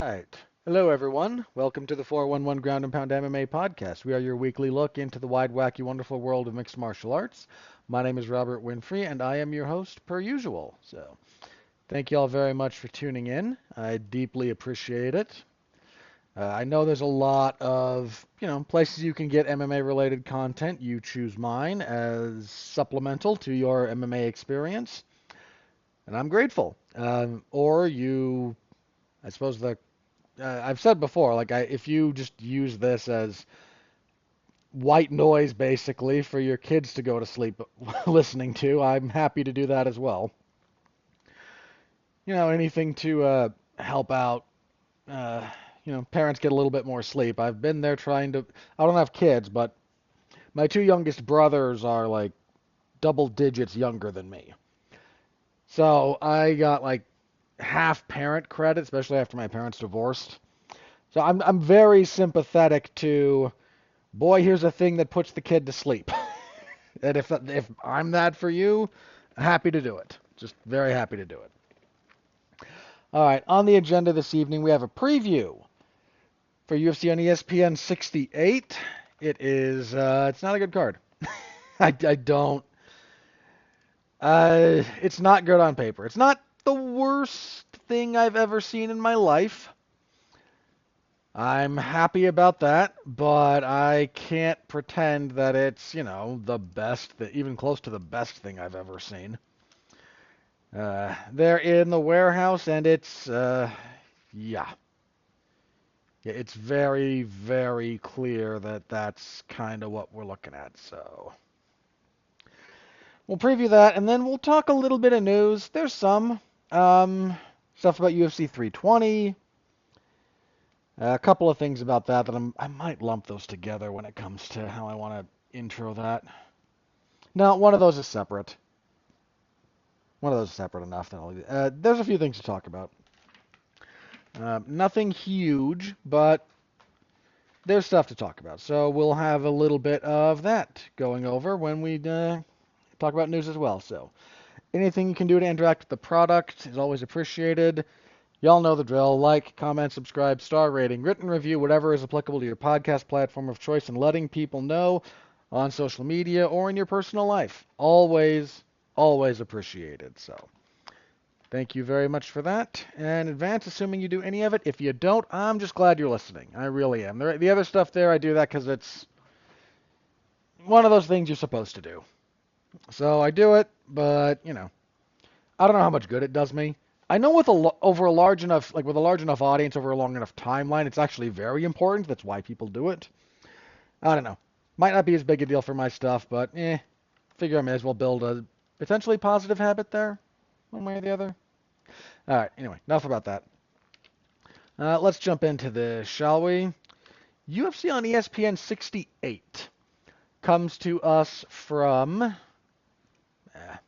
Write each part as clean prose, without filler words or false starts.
Right. Hello, everyone. Welcome to the 411 Ground and Pound MMA podcast. We are your weekly look into the wide, wacky, wonderful world of mixed martial arts. My name is Robert Winfrey, and I am your host per usual. So, thank you all very much for tuning in. I deeply appreciate it. I know there's a lot of, places you can get MMA related content. You choose mine as supplemental to your MMA experience, and I'm grateful. Or you, I suppose I've said before, if you just use this as white noise basically for your kids to go to sleep listening to, I'm happy to do that as well. Anything to help out, uh, parents get a little bit more sleep. I've been there trying to, I don't have kids, but my two youngest brothers are like double digits younger than me. So I got like half parent credit, especially after my parents divorced. So I'm very sympathetic to boy, here's a thing that puts the kid to sleep. And if I'm that for you, happy to do it. Just very happy to do it. All right, on the agenda this evening, we have a preview for UFC on ESPN 68. It's not a good card. I don't, it's not good on paper. It's not the worst thing I've ever seen in my life. I'm happy about that, but I can't pretend that it's, the best, even close to the best thing I've ever seen. They're in the warehouse, and yeah. It's very, very clear that that's kind of what we're looking at. So we'll preview that, and then we'll talk a little bit of news. There's some stuff about UFC 320. A couple of things about that I might lump those together when it comes to how I want to intro that. No, one of those is separate. One of those is separate enough. There's a few things to talk about. Nothing huge, but there's stuff to talk about. So we'll have a little bit of that going over when we talk about news as well. So anything you can do to interact with the product is always appreciated. Y'all know the drill. Like, comment, subscribe, star rating, written review, whatever is applicable to your podcast platform of choice, and letting people know on social media or in your personal life. Always, always appreciated. So thank you very much for that. And in advance, assuming you do any of it. If you don't, I'm just glad you're listening. I really am. The other stuff there, I do that because it's one of those things you're supposed to do. So I do it, but, I don't know how much good it does me. I know over a large enough, like with a large enough audience over a long enough timeline, it's actually very important. That's why people do it. I don't know. Might not be as big a deal for my stuff, but figure I may as well build a potentially positive habit there, one way or the other. All right. Anyway, enough about that. Let's jump into this, shall we? UFC on ESPN 68 comes to us from.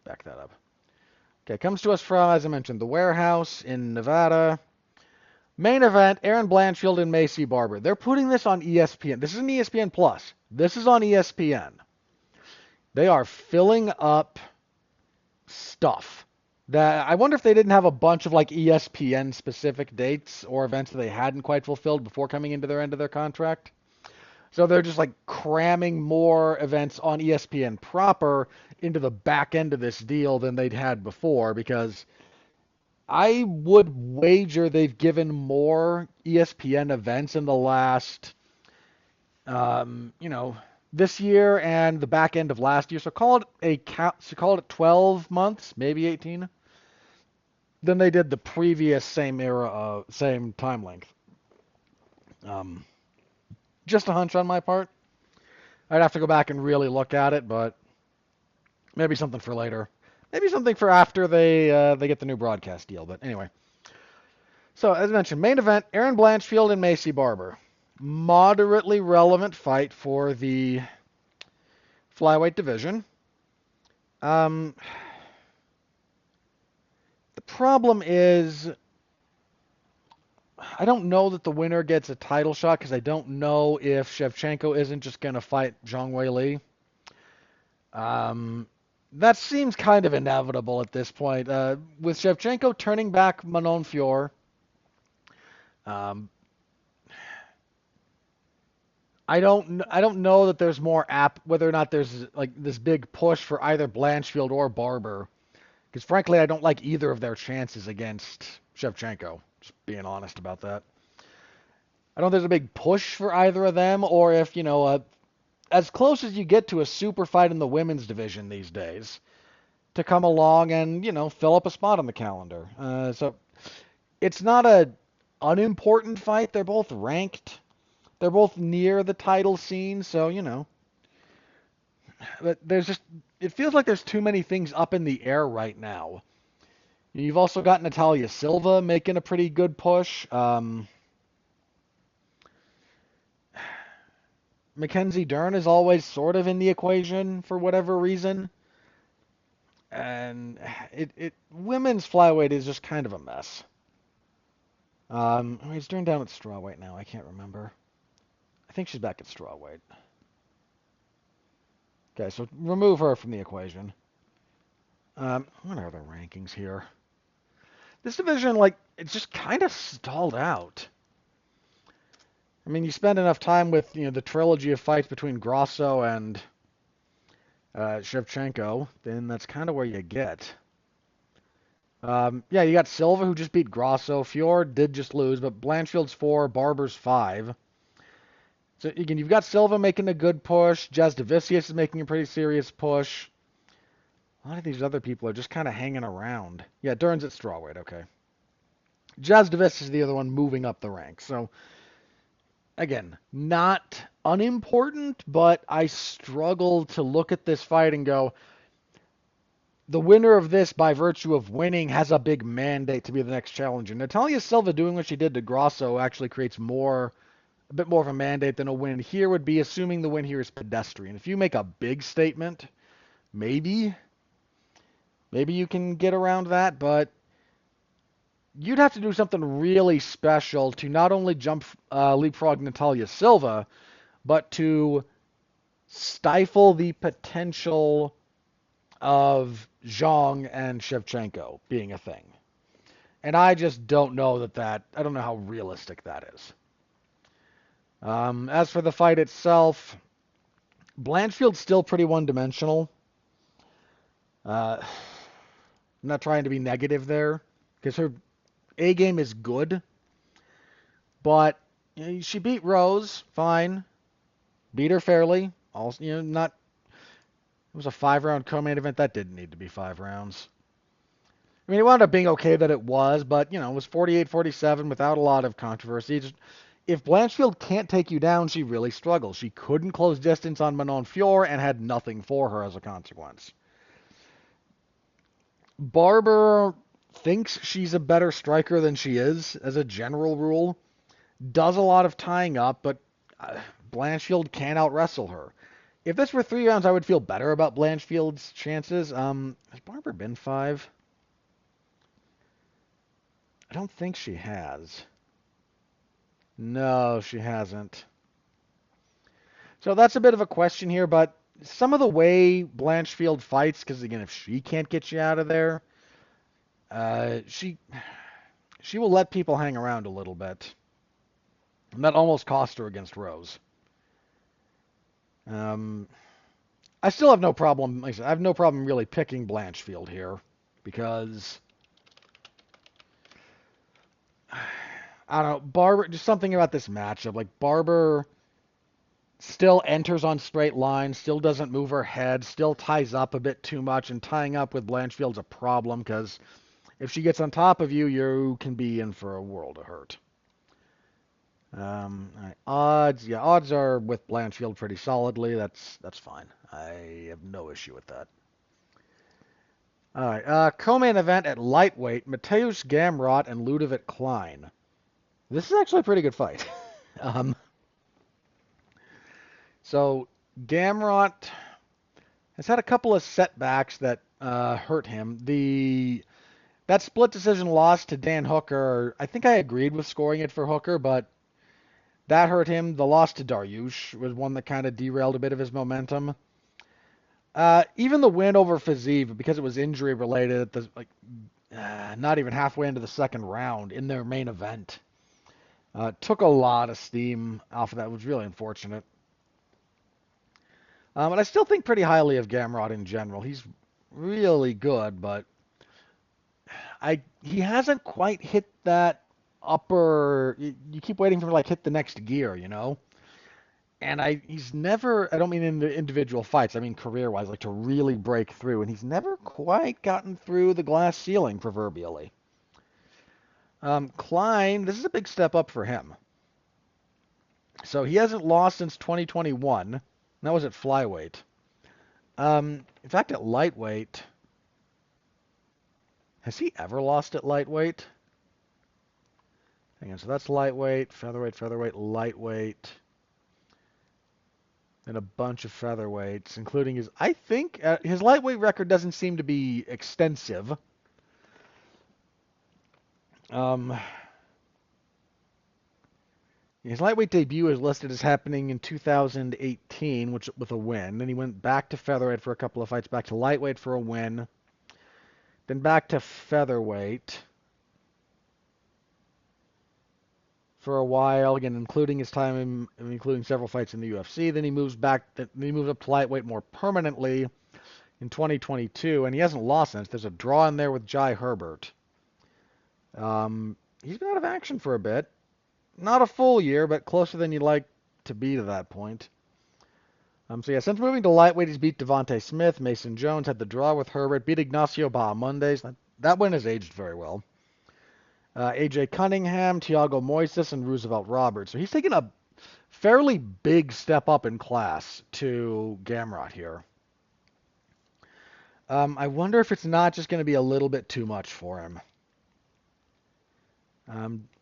Back that up. Okay, comes to us from, as I mentioned, the warehouse in Nevada. Main event, Aaron Blanchfield and Macy Barber. They're putting this on ESPN. This isn't ESPN Plus. This is on ESPN. They are filling up stuff. I wonder if they didn't have a bunch of like ESPN specific dates or events that they hadn't quite fulfilled before coming into their end of their contract. So they're just like cramming more events on ESPN proper into the back end of this deal than they'd had before, because I would wager they've given more ESPN events in the last, this year and the back end of last year. So call it 12 months, maybe 18, than they did the previous same time length. Just a hunch on my part. I'd have to go back and really look at it, but maybe something for later. Maybe something for after they get the new broadcast deal. But anyway. So, as mentioned, main event, Aaron Blanchfield and Macy Barber. Moderately relevant fight for the flyweight division. The problem is, I don't know that the winner gets a title shot because I don't know if Shevchenko isn't just going to fight Zhang Weili. That seems kind of inevitable at this point. With Shevchenko turning back Manon Fior, Um, I don't know that there's more whether or not there's like this big push for either Blanchfield or Barber, because frankly I don't like either of their chances against Shevchenko. Just being honest about that. I don't think there's a big push for either of them, or if as close as you get to a super fight in the women's division these days, to come along and fill up a spot on the calendar. So it's not a unimportant fight. They're both ranked. They're both near the title scene, so but there's just it feels like there's too many things up in the air right now. You've also got Natalia Silva making a pretty good push. Mackenzie Dern is always sort of in the equation for whatever reason. And it women's flyweight is just kind of a mess. Is Dern down at strawweight now? I can't remember. I think she's back at strawweight. Okay, so remove her from the equation. What are the rankings here? This division, it's just kind of stalled out. I mean, you spend enough time with the trilogy of fights between Grasso and Shevchenko, then that's kind of where you get. Yeah, you got Silva, who just beat Grasso. Fjord did just lose, but Blanchfield's 4, Barber's 5. So again, you've got Silva making a good push. Jasdavicius is making a pretty serious push. A lot of these other people are just kind of hanging around. Yeah, Dern's at strawweight, okay. Jasdavicius is the other one moving up the ranks. So again, not unimportant, but I struggle to look at this fight and go, the winner of this, by virtue of winning, has a big mandate to be the next challenger. Natalia Silva doing what she did to Grasso actually creates a bit more of a mandate than a win here would be, assuming the win here is pedestrian. If you make a big statement, maybe you can get around that, but you'd have to do something really special to not only leapfrog Natalia Silva, but to stifle the potential of Zhang and Shevchenko being a thing. And I just don't know I don't know how realistic that is. As for the fight itself, Blanchfield's still pretty one-dimensional. I'm not trying to be negative there, because her A game is good, but she beat Rose, fine. Beat her fairly. Also, not. It was a 5-round co-main event. That didn't need to be 5 rounds. I mean, it wound up being okay that it was, but, it was 48-47 without a lot of controversy. If Blanchfield can't take you down, she really struggles. She couldn't close distance on Manon Fior and had nothing for her as a consequence. Barber thinks she's a better striker than she is, as a general rule. Does a lot of tying up, but Blanchfield can't out-wrestle her. If this were 3 rounds, I would feel better about Blanchfield's chances. Has Barber been 5? I don't think she has. No, she hasn't. So that's a bit of a question here, but some of the way Blanchfield fights, because again, if she can't get you out of there, she will let people hang around a little bit. And that almost cost her against Rose. I still have no problem. Like I said, I have no problem really picking Blanchfield here because I don't know, Barber. Just something about this matchup. Like Barber still enters on straight lines, still doesn't move her head, still ties up a bit too much, and tying up with Blanchfield's a problem because if she gets on top of you, you can be in for a world of hurt. All right. Odds, yeah, odds are with Blanchfield pretty solidly. That's fine. I have no issue with that. All right. Co-main event at lightweight: Mateusz Gamrot and Ludovic Klein. This is actually a pretty good fight. So Gamrot has had a couple of setbacks that hurt him. That split decision loss to Dan Hooker, I think I agreed with scoring it for Hooker, but that hurt him. The loss to Dariush was one that kind of derailed a bit of his momentum. Even the win over Fiziev, because it was injury related, not even halfway into the second round in their main event, Took a lot of steam off of that. It was really unfortunate. But I still think pretty highly of Gamrot in general. He's really good, but he hasn't quite hit that upper. You keep waiting for him to like hit the next gear, you know. And he's never. I don't mean in the individual fights. I mean career-wise, like to really break through. And he's never quite gotten through the glass ceiling, proverbially. Klein, this is a big step up for him. So he hasn't lost since 2021. That was at flyweight. In fact, at lightweight, has he ever lost at lightweight? Hang on, so that's lightweight, featherweight, lightweight, and a bunch of featherweights, including his. I think his lightweight record doesn't seem to be extensive. His lightweight debut is listed as happening in 2018, which with a win. Then he went back to featherweight for a couple of fights, back to lightweight for a win, then back to featherweight for a while, again, including his time, including several fights in the UFC. Then he moves back. Then he moves up to lightweight more permanently in 2022, and he hasn't lost since. There's a draw in there with Jai Herbert. He's been out of action for a bit. Not a full year, but closer than you'd like to be to that point. So yeah, since moving to lightweight, he's beat Devontae Smith, Mason Jones, had the draw with Herbert, beat Ignacio Bahamondes. That win has aged very well. AJ Cunningham, Thiago Moises, and Roosevelt Roberts. So he's taken a fairly big step up in class to Gamrot here. I wonder if it's not just going to be a little bit too much for him.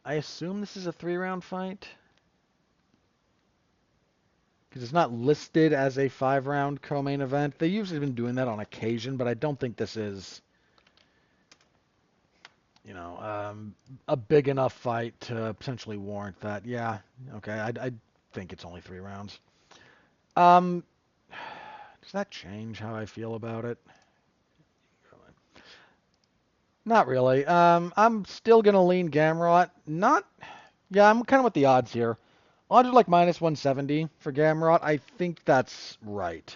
I assume this is a 3-round fight, because it's not listed as a 5-round co-main event. They usually have been doing that on occasion, but I don't think this is, a big enough fight to potentially warrant that. Yeah, okay, I think it's only 3 rounds. Does that change how I feel about it? Not really. I'm still going to lean Gamrot. I'm kind of with the odds here. Odds are like minus 170 for Gamrot. I think that's right.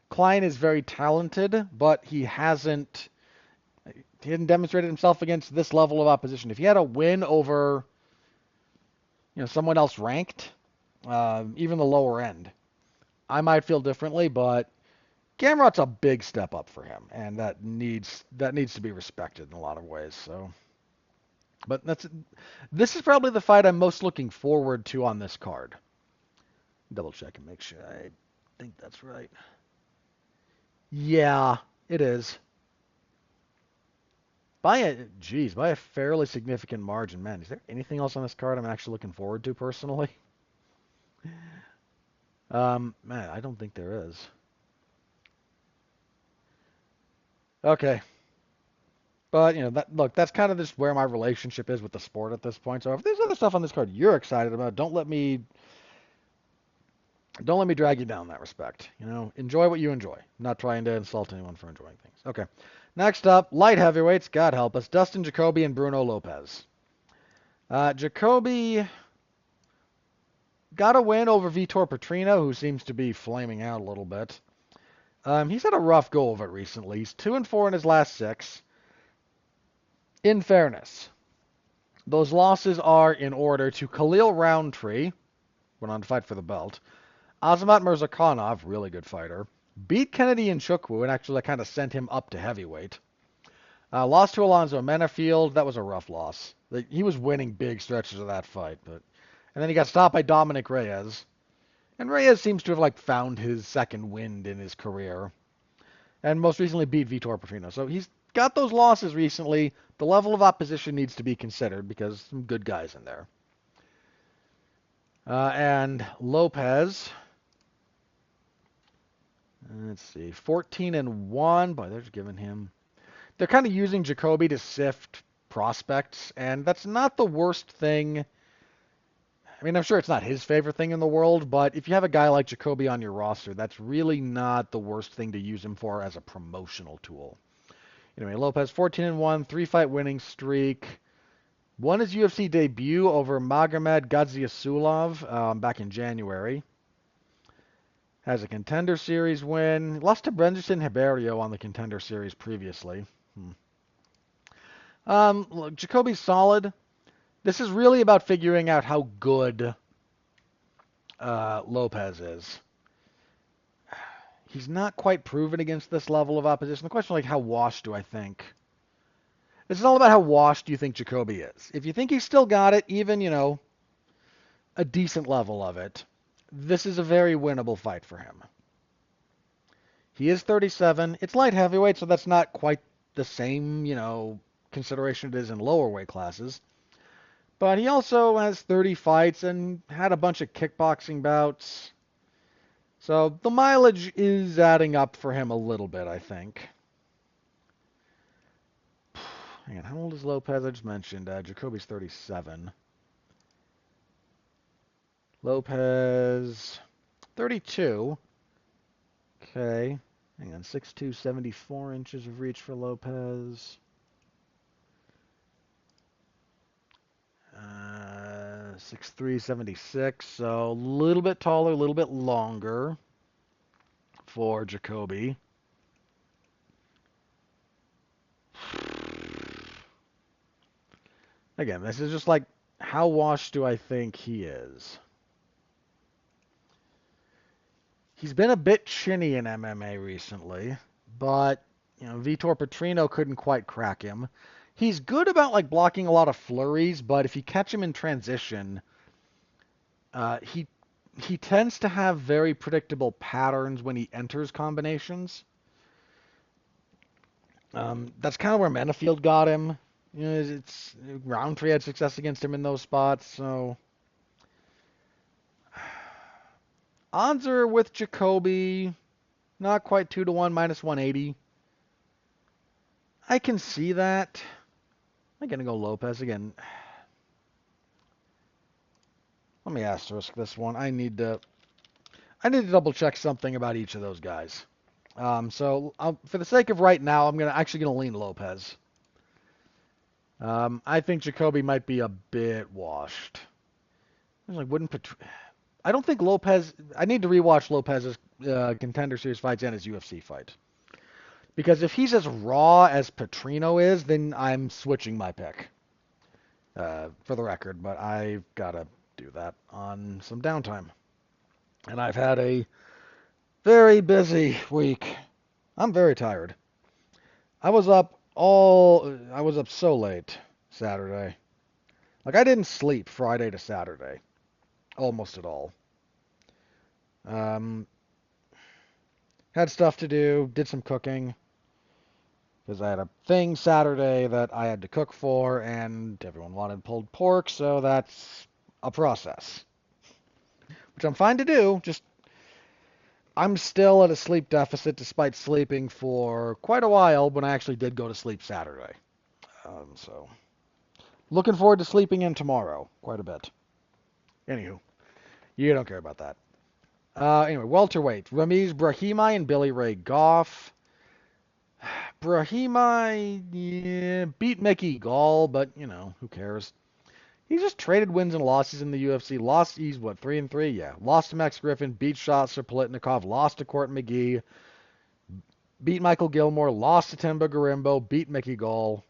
Klein is very talented, but he hasn't demonstrated himself against this level of opposition. If he had a win over, someone else ranked, even the lower end, I might feel differently, but Gamrot's a big step up for him, and that needs to be respected in a lot of ways. So, but this is probably the fight I'm most looking forward to on this card. Double check and make sure I think that's right. Yeah, it is. By a fairly significant margin. Man, is there anything else on this card I'm actually looking forward to personally? Man, I don't think there is. Okay. But, that's kind of just where my relationship is with the sport at this point. So if there's other stuff on this card you're excited about, don't let me drag you down in that respect. Enjoy what you enjoy. I'm not trying to insult anyone for enjoying things. Okay. Next up, light heavyweights, God help us, Dustin Jacoby and Bruno Lopez. Jacoby got a win over Vitor Petrino, who seems to be flaming out a little bit. He's had a rough go of it recently. He's 2-4 in his last 6. In fairness, those losses are in order to Khalil Roundtree, went on to fight for the belt, Azamat Mirzakhanov, really good fighter, beat Kennedy Nchukwu, and actually kind of sent him up to heavyweight. Lost to Alonzo Menafield. That was a rough loss. He was winning big stretches of that fight, and then he got stopped by Dominic Reyes. And Reyes seems to have found his second wind in his career, and most recently beat Vitor Petrino. So he's got those losses recently. The level of opposition needs to be considered because some good guys in there. And Lopez, let's see, 14-1. Boy, they're just giving him. They're kind of using Jacoby to sift prospects, and that's not the worst thing. I mean, I'm sure it's not his favorite thing in the world, but if you have a guy like Jacoby on your roster, that's really not the worst thing to use him for as a promotional tool. Anyway, Lopez 14-1, 3-fight winning streak, Won his UFC debut over Magomed Gadzhiasulov back in January. Has a Contender Series win. Lost to Brenderson Hiberio on the Contender Series previously. Look, Jacoby's solid. This is really about figuring out how good Lopez is. He's not quite proven against this level of opposition. The question is, like, how washed do I think? This is all about how washed you think Jacoby is. If you think he's still got it, even, a decent level of it, this is a very winnable fight for him. He is 37. It's light heavyweight, so that's not quite the same, consideration it is in lower weight classes. But he also has 30 fights and had a bunch of kickboxing bouts. So the mileage is adding up for him a little bit, I think. Hang on, how old is Lopez? I just mentioned Jacoby's 37. Lopez, 32. Okay. Hang on, 6'2", 74 inches of reach for Lopez. 6'3", 76. So a little bit taller, a little bit longer for Jacoby. Again, this is just like, how washed do I think he is? He's been a bit chinny in MMA recently, but Vitor Petrino couldn't quite crack him. He's good about like blocking a lot of flurries, but if you catch him in transition, he tends to have very predictable patterns when he enters combinations. That's kind of where Menafield got him. It's Roundtree had success against him in those spots, so odds are with Jacoby, not quite 2-1, minus 180. I can see that. I'm gonna go Lopez again. Let me asterisk this one. I need to double check something about each of those guys. So for the sake of right now, I'm actually gonna lean Lopez. I think Jacoby might be a bit washed. I don't think Lopez. I need to rewatch Lopez's Contender Series fights and his UFC fight. Because if he's as raw as Petrino is, then I'm switching my pick. For the record, but I've got to do that on some downtime. And I've had a very busy week. I'm very tired. I was up so late Saturday. Like, I didn't sleep Friday to Saturday. Almost at all. Had stuff to do, did some cooking. Because I had a thing Saturday that I had to cook for, and everyone wanted pulled pork, so that's a process. Which I'm fine to do, just I'm still at a sleep deficit despite sleeping for quite a while when I actually did go to sleep Saturday. So, looking forward to sleeping in tomorrow quite a bit. Anywho, you don't care about that. Anyway, welterweight. Ramiz Brahimaj and Billy Ray Goff. Brahimaj, yeah, beat Mickey Gall, but, who cares? He just traded wins and losses in the UFC. He's 3-3? Yeah. Lost to Max Griffin, beat Shotzer Politnikov, lost to Court McGee, beat Michael Gilmore, lost to Timba Garimbo, beat Mickey Gall.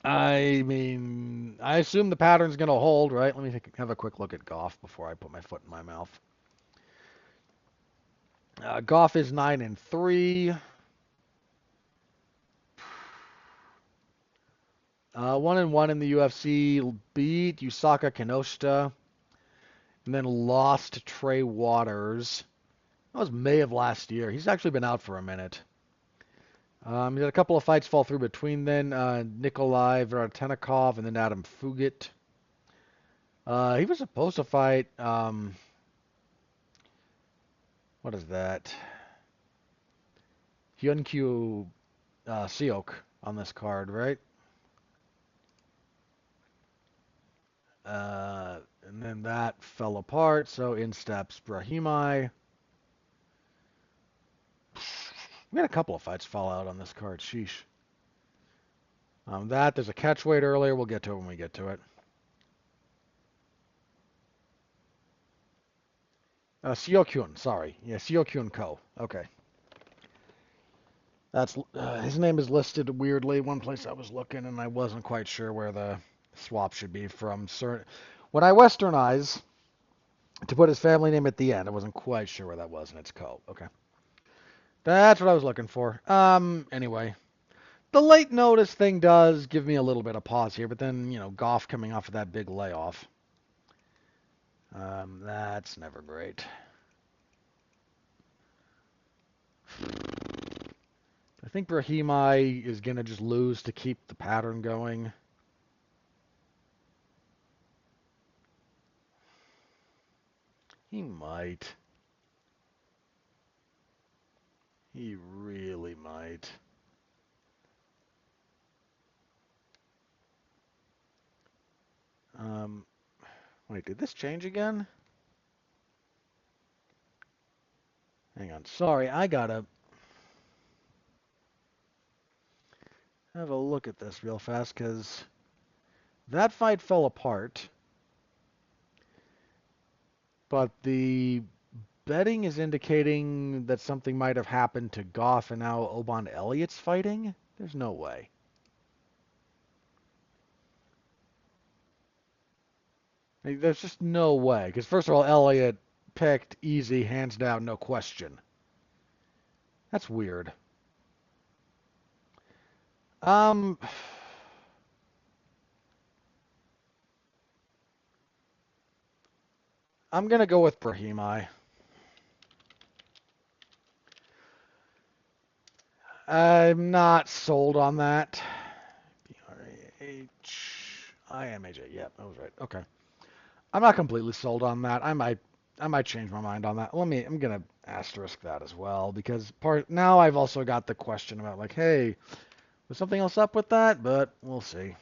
I mean, I assume the pattern's going to hold, right? Let me have a quick look at Goff before I put my foot in my mouth. Goff is 9-3. 1-1 in the UFC. Beat Yusaka Kinoshita. And then lost to Trey Waters. That was May of last year. He's actually been out for a minute. He had a couple of fights fall through between then. Nikolai Varatenikov and then Adam Fugit. He was supposed to fight... what is that? Hyunkyu Seok on this card, right? And then that fell apart, so in steps Brahimaj. We had a couple of fights fall out on this card, sheesh. There's a catch weight earlier. We'll get to it when we get to it. Seo-kyun, sorry. Yeah, Seo-kyun Ko. Okay. That's his name is listed weirdly. One place I was looking, and I wasn't quite sure where the swap should be from. When I westernize to put his family name at the end, I wasn't quite sure where that was, and it's Ko. Okay. That's what I was looking for. Anyway. The late notice thing does give me a little bit of pause here, but then, Goff coming off of that big layoff. That's never great. I think Brahimi is going to just lose to keep the pattern going. He might. He really might. Wait, did this change again? Hang on. Sorry, I gotta have a look at this real fast, because that fight fell apart, but the betting is indicating that something might have happened to Goff and now Oban Elliott's fighting? There's no way. Like, there's just no way. Because first of all, Elliott picked easy, hands down, no question. That's weird. Um, I'm gonna go with Brahimi. I'm not sold on that. Brahimaj. Yep, that was right. Okay. I'm not completely sold on that. I might change my mind on that. I'm gonna asterisk that as well, because now I've also got the question about, like, hey, was something else up with that? But we'll see.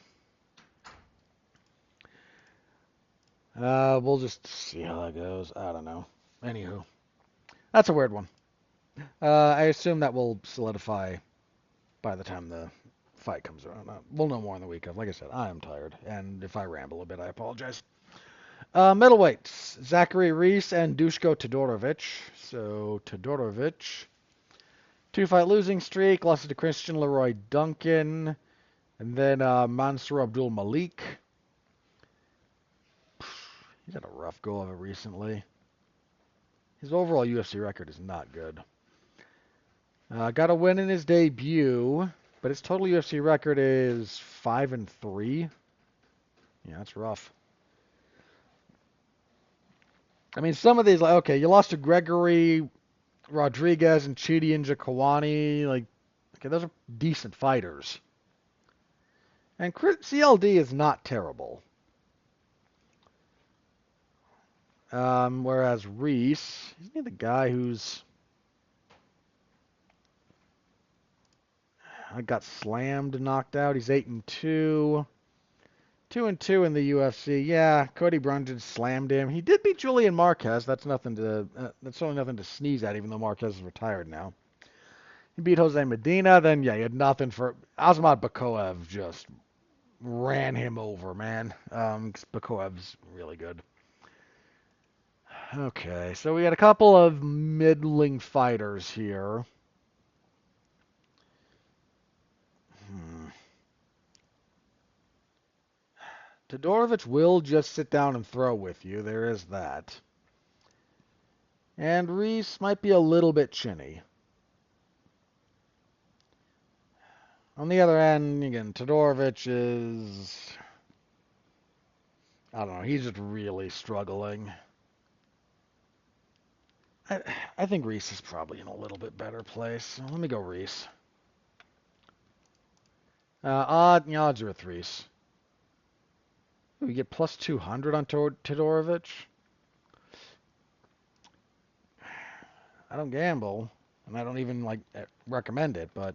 We'll just see how that goes. I don't know. Anywho, that's a weird one. I assume that will solidify by the time the fight comes around. We'll know more in the week of. Like I said, I am tired, and if I ramble a bit, I apologize. Middleweights, Zachary Reese and Dushko Todorovic. So Todorovic, 2-fight losing streak, lost to Christian Leroy Duncan, and then Mansour Abdul Malik. He's had a rough go of it recently. His overall UFC record is not good. Got a win in his debut, but his total UFC record is 5-3. Yeah, that's rough. I mean, some of these, like, okay, you lost to Gregory Rodriguez and Chidi and Njokuani. Like, okay, those are decent fighters. And CLD is not terrible. Whereas Reese, isn't he the guy who's got slammed and knocked out? He's 8-2. 2-2 in the UFC. Yeah, Cody Brunson slammed him. He did beat Julian Marquez. That's certainly nothing to sneeze at, even though Marquez is retired now. He beat Jose Medina. Then yeah, he had nothing for Asmat Bakoev. Just ran him over, man. Bakoev's really good. Okay, so we got a couple of middling fighters here. Todorovic will just sit down and throw with you. There is that. And Reese might be a little bit chinny. On the other end, again, Todorovic is... I don't know, he's just really struggling. I think Reese is probably in a little bit better place. So let me go Reese. Odds are with Reese. We get plus 200 on Todorovic. I don't gamble, and I don't even recommend it, but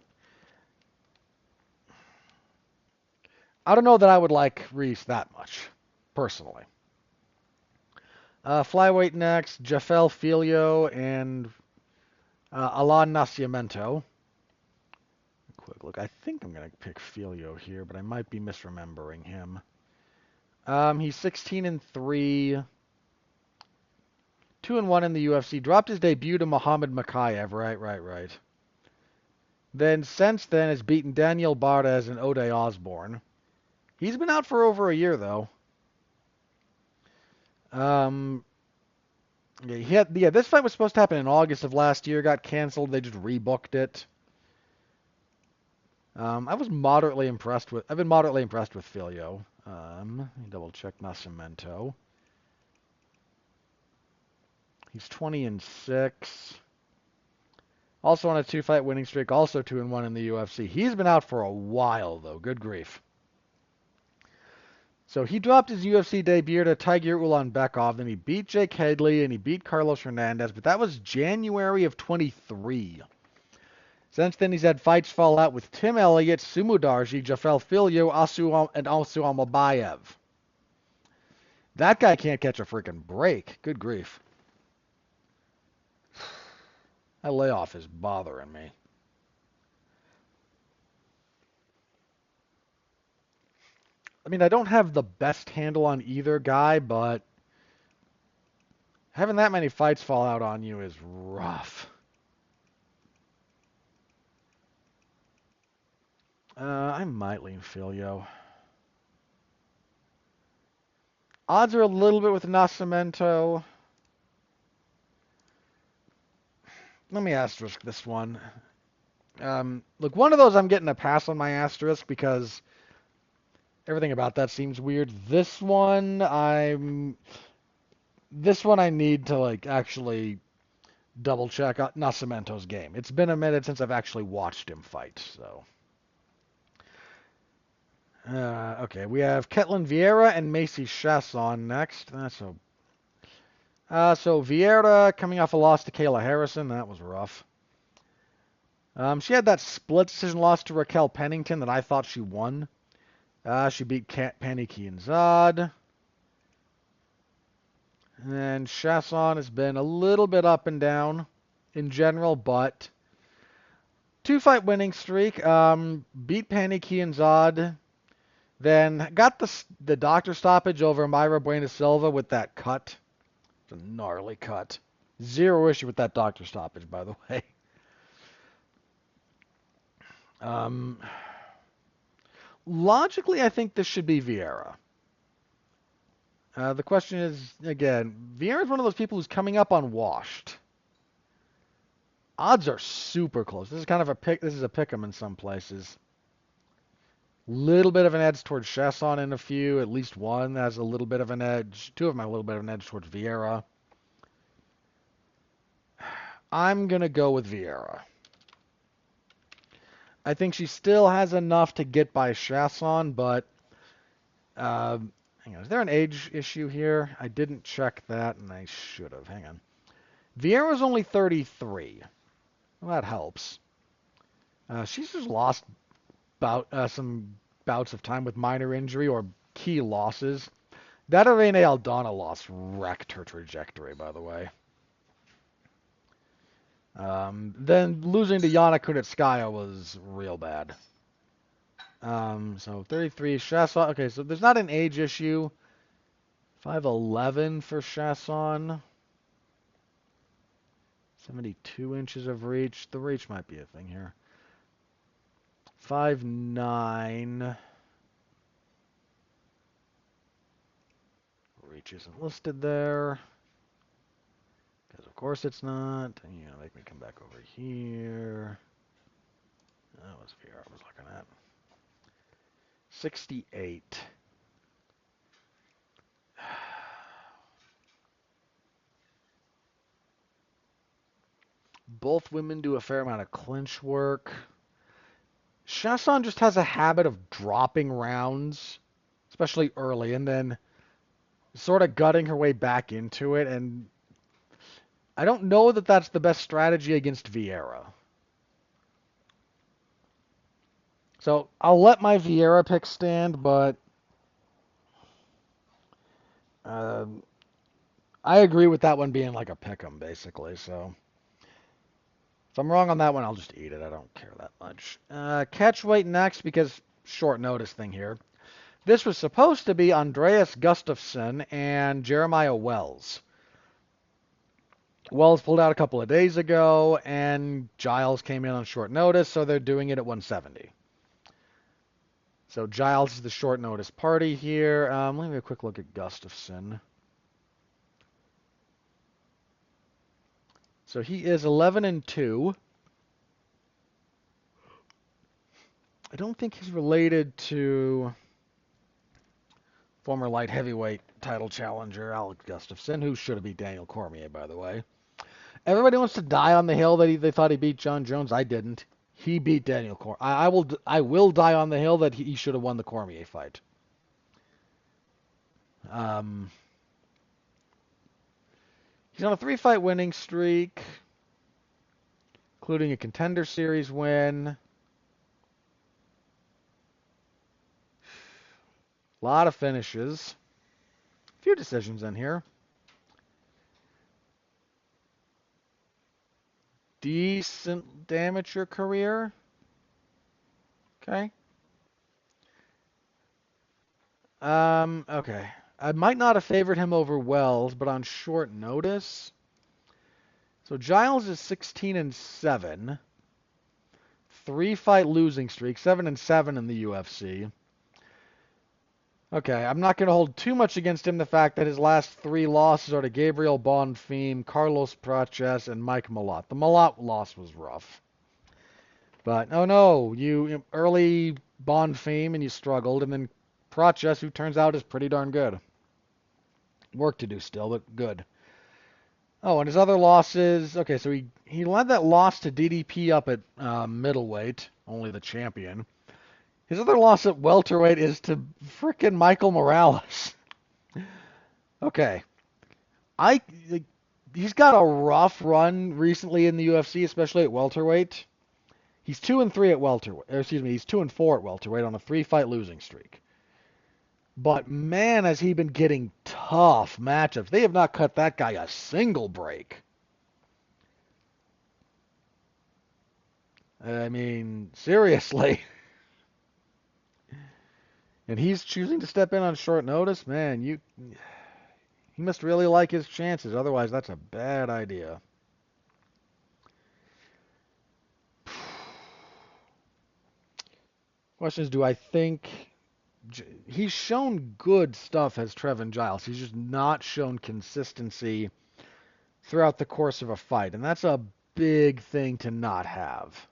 I don't know that I would like Reese that much, personally. Flyweight next, Jafel Filio and Alan Nascimento. quick look. I think I'm going to pick Filio here, but I might be misremembering him. He's 16-3, 2-1 in the UFC. Dropped his debut to Muhammad Makayev. Right. Then since then has beaten Daniel Bardes and Ode Osborne. He's been out for over a year though. This fight was supposed to happen in August of last year. Got canceled. They just rebooked it. I've been moderately impressed with Filio. Let me double check Nascimento. He's 20-6. Also on a 2-fight winning streak. Also 2-1 in the UFC. He's been out for a while though. Good grief. So he dropped his UFC debut to Tiger Ulanbekov, then he beat Jake Hadley and he beat Carlos Hernandez, but that was January of 23. Since then, he's had fights fall out with Tim Elliott, Sumudarji, Jafel Filio, and Asu Almabayev. That guy can't catch a freaking break. Good grief. That layoff is bothering me. I mean, I don't have the best handle on either guy, but having that many fights fall out on you is rough. I might lean Filio. Odds are a little bit with Nascimento. Let me asterisk this one. Look, one of those I'm getting a pass on my asterisk because everything about that seems weird. This one I need to actually double check Nascimento's game. It's been a minute since I've actually watched him fight, so. Okay, we have Ketlin Vieira and Macy Chasson next. So Vieira coming off a loss to Kayla Harrison. That was rough. She had that split decision loss to Raquel Pennington that I thought she won. She beat Penny Kianzad. And Chasson has been a little bit up and down in general, but 2-fight winning streak. Beat Penny Kianzad. Then got the doctor stoppage over Mayra Buena Silva with that cut. It's a gnarly cut. Zero issue with that doctor stoppage, by the way. Logically, I think this should be Vieira. The question is, again, Vieira is one of those people who's coming up on washed. Odds are super close. This is kind of a pick. This is a pick 'em in some places. Little bit of an edge towards Chasson in a few. At least one has a little bit of an edge. Two of them have a little bit of an edge towards Vieira. I'm going to go with Vieira. I think she still has enough to get by Chasson, but hang on. Is there an age issue here? I didn't check that, and I should have. Hang on. Vieira's only 33. Well, that helps. She's just lost some bouts of time with minor injury or key losses. That Irene Aldana loss wrecked her trajectory, by the way. Then losing to Yana Kunitskaya was real bad. So 33, Chasson. Okay, so there's not an age issue. 5'11 for Chasson. 72 inches of reach. The reach might be a thing here. 5'9". Reach isn't listed there. Because of course it's not. You know, make me come back over here. That was VR I was looking at. 68. Both women do a fair amount of clinch work. Chasson just has a habit of dropping rounds, especially early, and then sort of gutting her way back into it. And I don't know that that's the best strategy against Vieira. So I'll let my Vieira pick stand, but I agree with that one being like a pick 'em, basically. So If I'm wrong on that one, I'll just eat it. I don't care that much. Catchweight next because short notice thing here. This was supposed to be Andreas Gustafsson and Jeremiah Wells. Wells pulled out a couple of days ago, and Giles came in on short notice, so they're doing it at 170. So Giles is the short notice party here. Let me have a quick look at Gustafsson. So he is 11-2. I don't think he's related to former light heavyweight title challenger Alex Gustafsson, who should have beat Daniel Cormier, by the way. Everybody wants to die on the hill that they thought he beat Jon Jones. I didn't. He beat Daniel Cormier. I will die on the hill that he should have won the Cormier fight. He's on a 3-fight winning streak, including a Contender Series win. A lot of finishes. A few decisions in here. Decent amateur career. Okay. Okay. I might not have favored him over Wells, but on short notice. So Giles is 16-7. 3-fight losing streak, 7-7 in the UFC. Okay, I'm not going to hold too much against him the fact that his last 3 losses are to Gabriel Bonfim, Carlos Praches, and Mike Malott. The Malott loss was rough. But, oh no, you early Bonfim and you struggled, and then Praches, who turns out is pretty darn good. Work to do still, but good. Oh, and his other losses, okay, so he led that loss to DDP up at middleweight, only the champion. His other loss at welterweight is to frickin' Michael Morales. Okay. He's got a rough run recently in the UFC, especially at welterweight. He's 2-3 at welterweight. He's 2-4 at welterweight on a 3-fight losing streak. But man, has he been getting tough matchups. They have not cut that guy a single break. I mean, seriously. And he's choosing to step in on short notice? Man, he must really like his chances. Otherwise, that's a bad idea. Question is, do I think he's shown good stuff as Trevin Giles? He's just not shown consistency throughout the course of a fight, and that's a big thing to not have.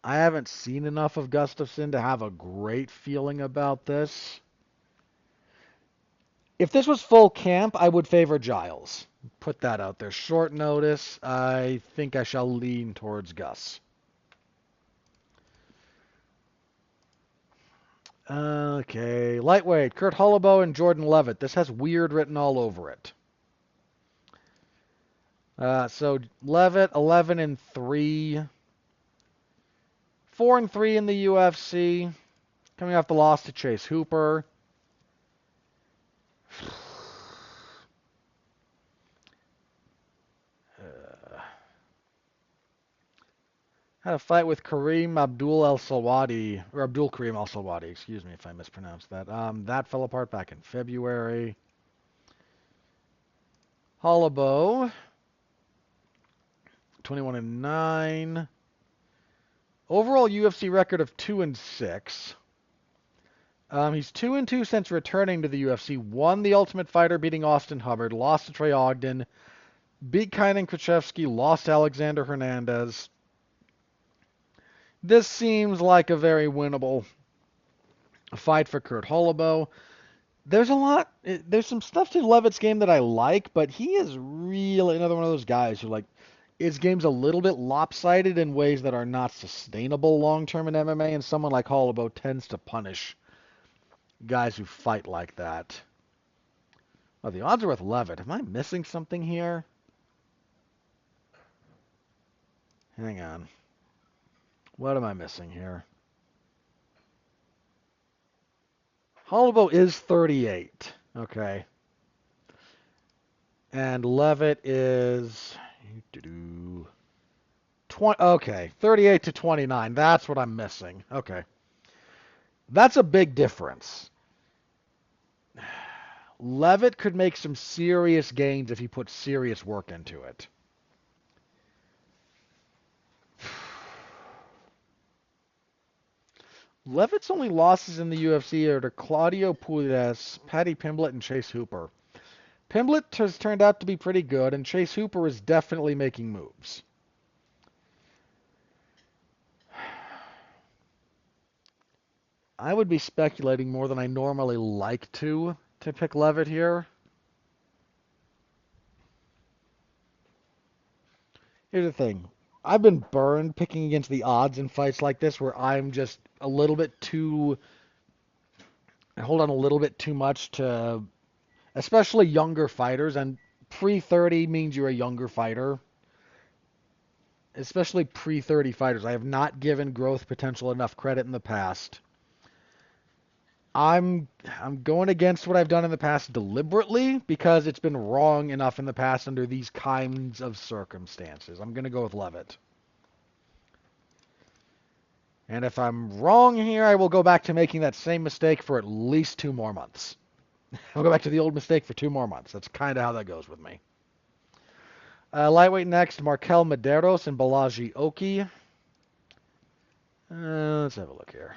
I haven't seen enough of Gustafsson to have a great feeling about this. If this was full camp, I would favor Giles. Put that out there. Short notice, I think I shall lean towards Gus. Okay, lightweight, Kurt Holloway and Jordan Levitt. This has weird written all over it. So Levitt, 11-3. 4-3 in the UFC. Coming off the loss to Chase Hooper. Had a fight with Kareem Abdul El-Salwadi, or Abdul Kareem El-Salwadi, excuse me if I mispronounced that. That fell apart back in February. Holloway, 21-9. Overall UFC record of 2-6. He's 2-2 since returning to the UFC. Won the Ultimate Fighter, beating Austin Hubbard. Lost to Trey Ogden. Beat Kynan Krzyzewski. Lost to Alexander Hernandez. This seems like a very winnable fight for Kurt Holloway. There's some stuff to Levitt's game that I like, but he is really another one of those guys who, like, his game's a little bit lopsided in ways that are not sustainable long-term in MMA, and someone like Holloway tends to punish guys who fight like that. Oh, the odds are with Levitt. Am I missing something here? Hang on. What am I missing here? Holloway is 38. Okay. And Levitt is 20. Okay, 38 to 29. That's what I'm missing. Okay. That's a big difference. Levitt could make some serious gains if he put serious work into it. Levitt's only losses in the UFC are to Claudio Puelles, Paddy Pimblett, and Chase Hooper. Pimblett has turned out to be pretty good, and Chase Hooper is definitely making moves. I would be speculating more than I normally like to pick Levitt here. Here's the thing. I've been burned picking against the odds in fights like this where I'm just a little bit too... I hold on a little bit too much to... Especially younger fighters, and pre-30 means you're a younger fighter. Especially pre-30 fighters. I have not given growth potential enough credit in the past. I'm going against what I've done in the past deliberately because it's been wrong enough in the past under these kinds of circumstances. I'm going to go with Levitt. And if I'm wrong here, I will go back to making that same mistake for at least 2 more months. I'll go back to the old mistake for 2 more months. That's kind of how that goes with me. Lightweight next, Markel Medeiros and Balaji Oki. Let's have a look here.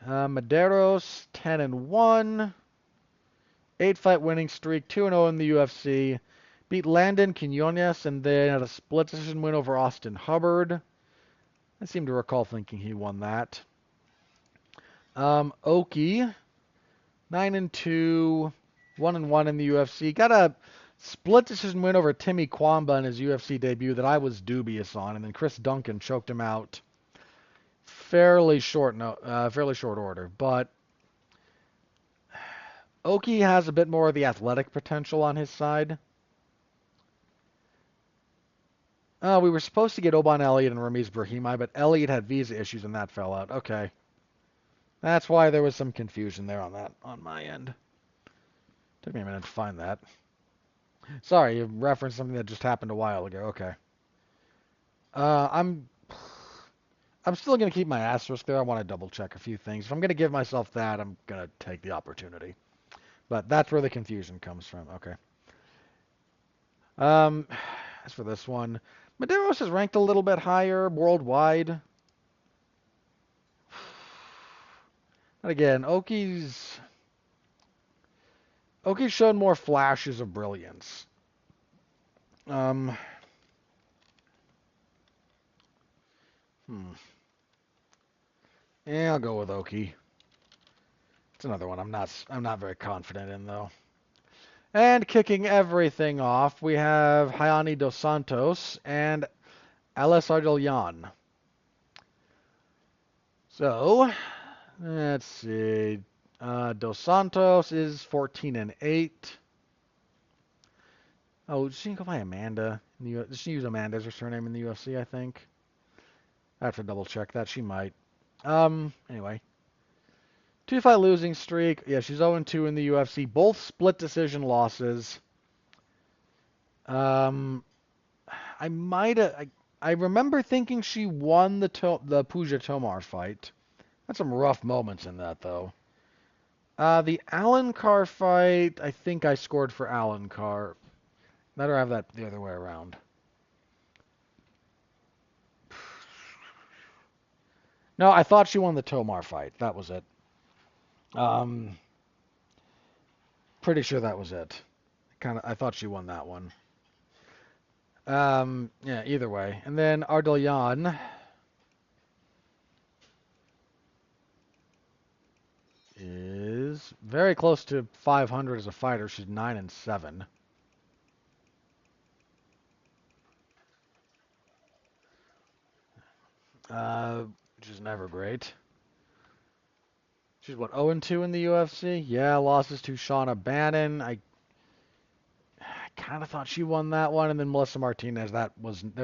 Medeiros, 10-1. 8-fight winning streak, 2-0 in the UFC. Beat Landon Quinones and then had a split decision win over Austin Hubbard. I seem to recall thinking he won that. Oki, 9-2, 1-1 in the UFC. Got a split decision win over Timmy Kwamba in his UFC debut that I was dubious on, and then Chris Duncan choked him out fairly short order. But Oki has a bit more of the athletic potential on his side. We were supposed to get Oban Elliott and Ramiz Brahimaj, but Elliott had visa issues and that fell out. Okay. That's why there was some confusion there on that on my end. Took me a minute to find that. Sorry, you referenced something that just happened a while ago. Okay. I'm still going to keep my asterisk there. I want to double check a few things. If I'm going to give myself that, I'm going to take the opportunity. But that's where the confusion comes from. Okay. As for this one, Medeiros is ranked a little bit higher worldwide. And again, Oki's shown more flashes of brilliance. Yeah, I'll go with Oki. It's another one I'm not very confident in though. And kicking everything off, we have Hayani Dos Santos and Ales Ardillan. So, let's see. Dos Santos is 14-8. Oh, did she go by Amanda? Did she use Amanda as her surname in the UFC, I think? I have to double check that. She might. Anyway. 2-fight losing streak. Yeah, she's 0-2 in the UFC. Both split decision losses. I remember thinking she won the Pooja Tomar fight. Had some rough moments in that, though. The Alan Carr fight, I think I scored for Alan Carr. Better have that the other way around. No, I thought she won the Tomar fight. That was it. Pretty sure that was it. I thought she won that one. Yeah, either way. And then Ardillan is very close to 500 as a fighter. She's 9-7. Which is never great. She's what, 0-2 in the UFC? Yeah, losses to Shauna Bannon. I kind of thought she won that one, and then Melissa Martinez. There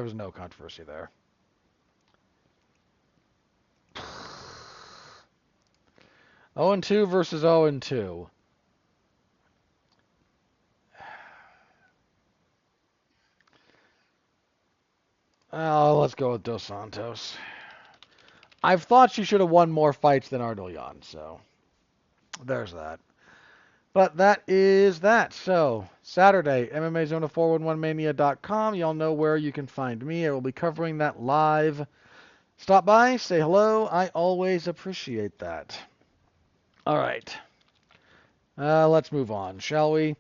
was no controversy there. 0-2 versus 0-2. Oh, let's go with Dos Santos. I've thought she should have won more fights than Ardoyan, so there's that. But that is that. So, Saturday, MMA Zone of 411mania.com. Y'all know where you can find me. I will be covering that live. Stop by, say hello. I always appreciate that. All right. Let's move on, shall we?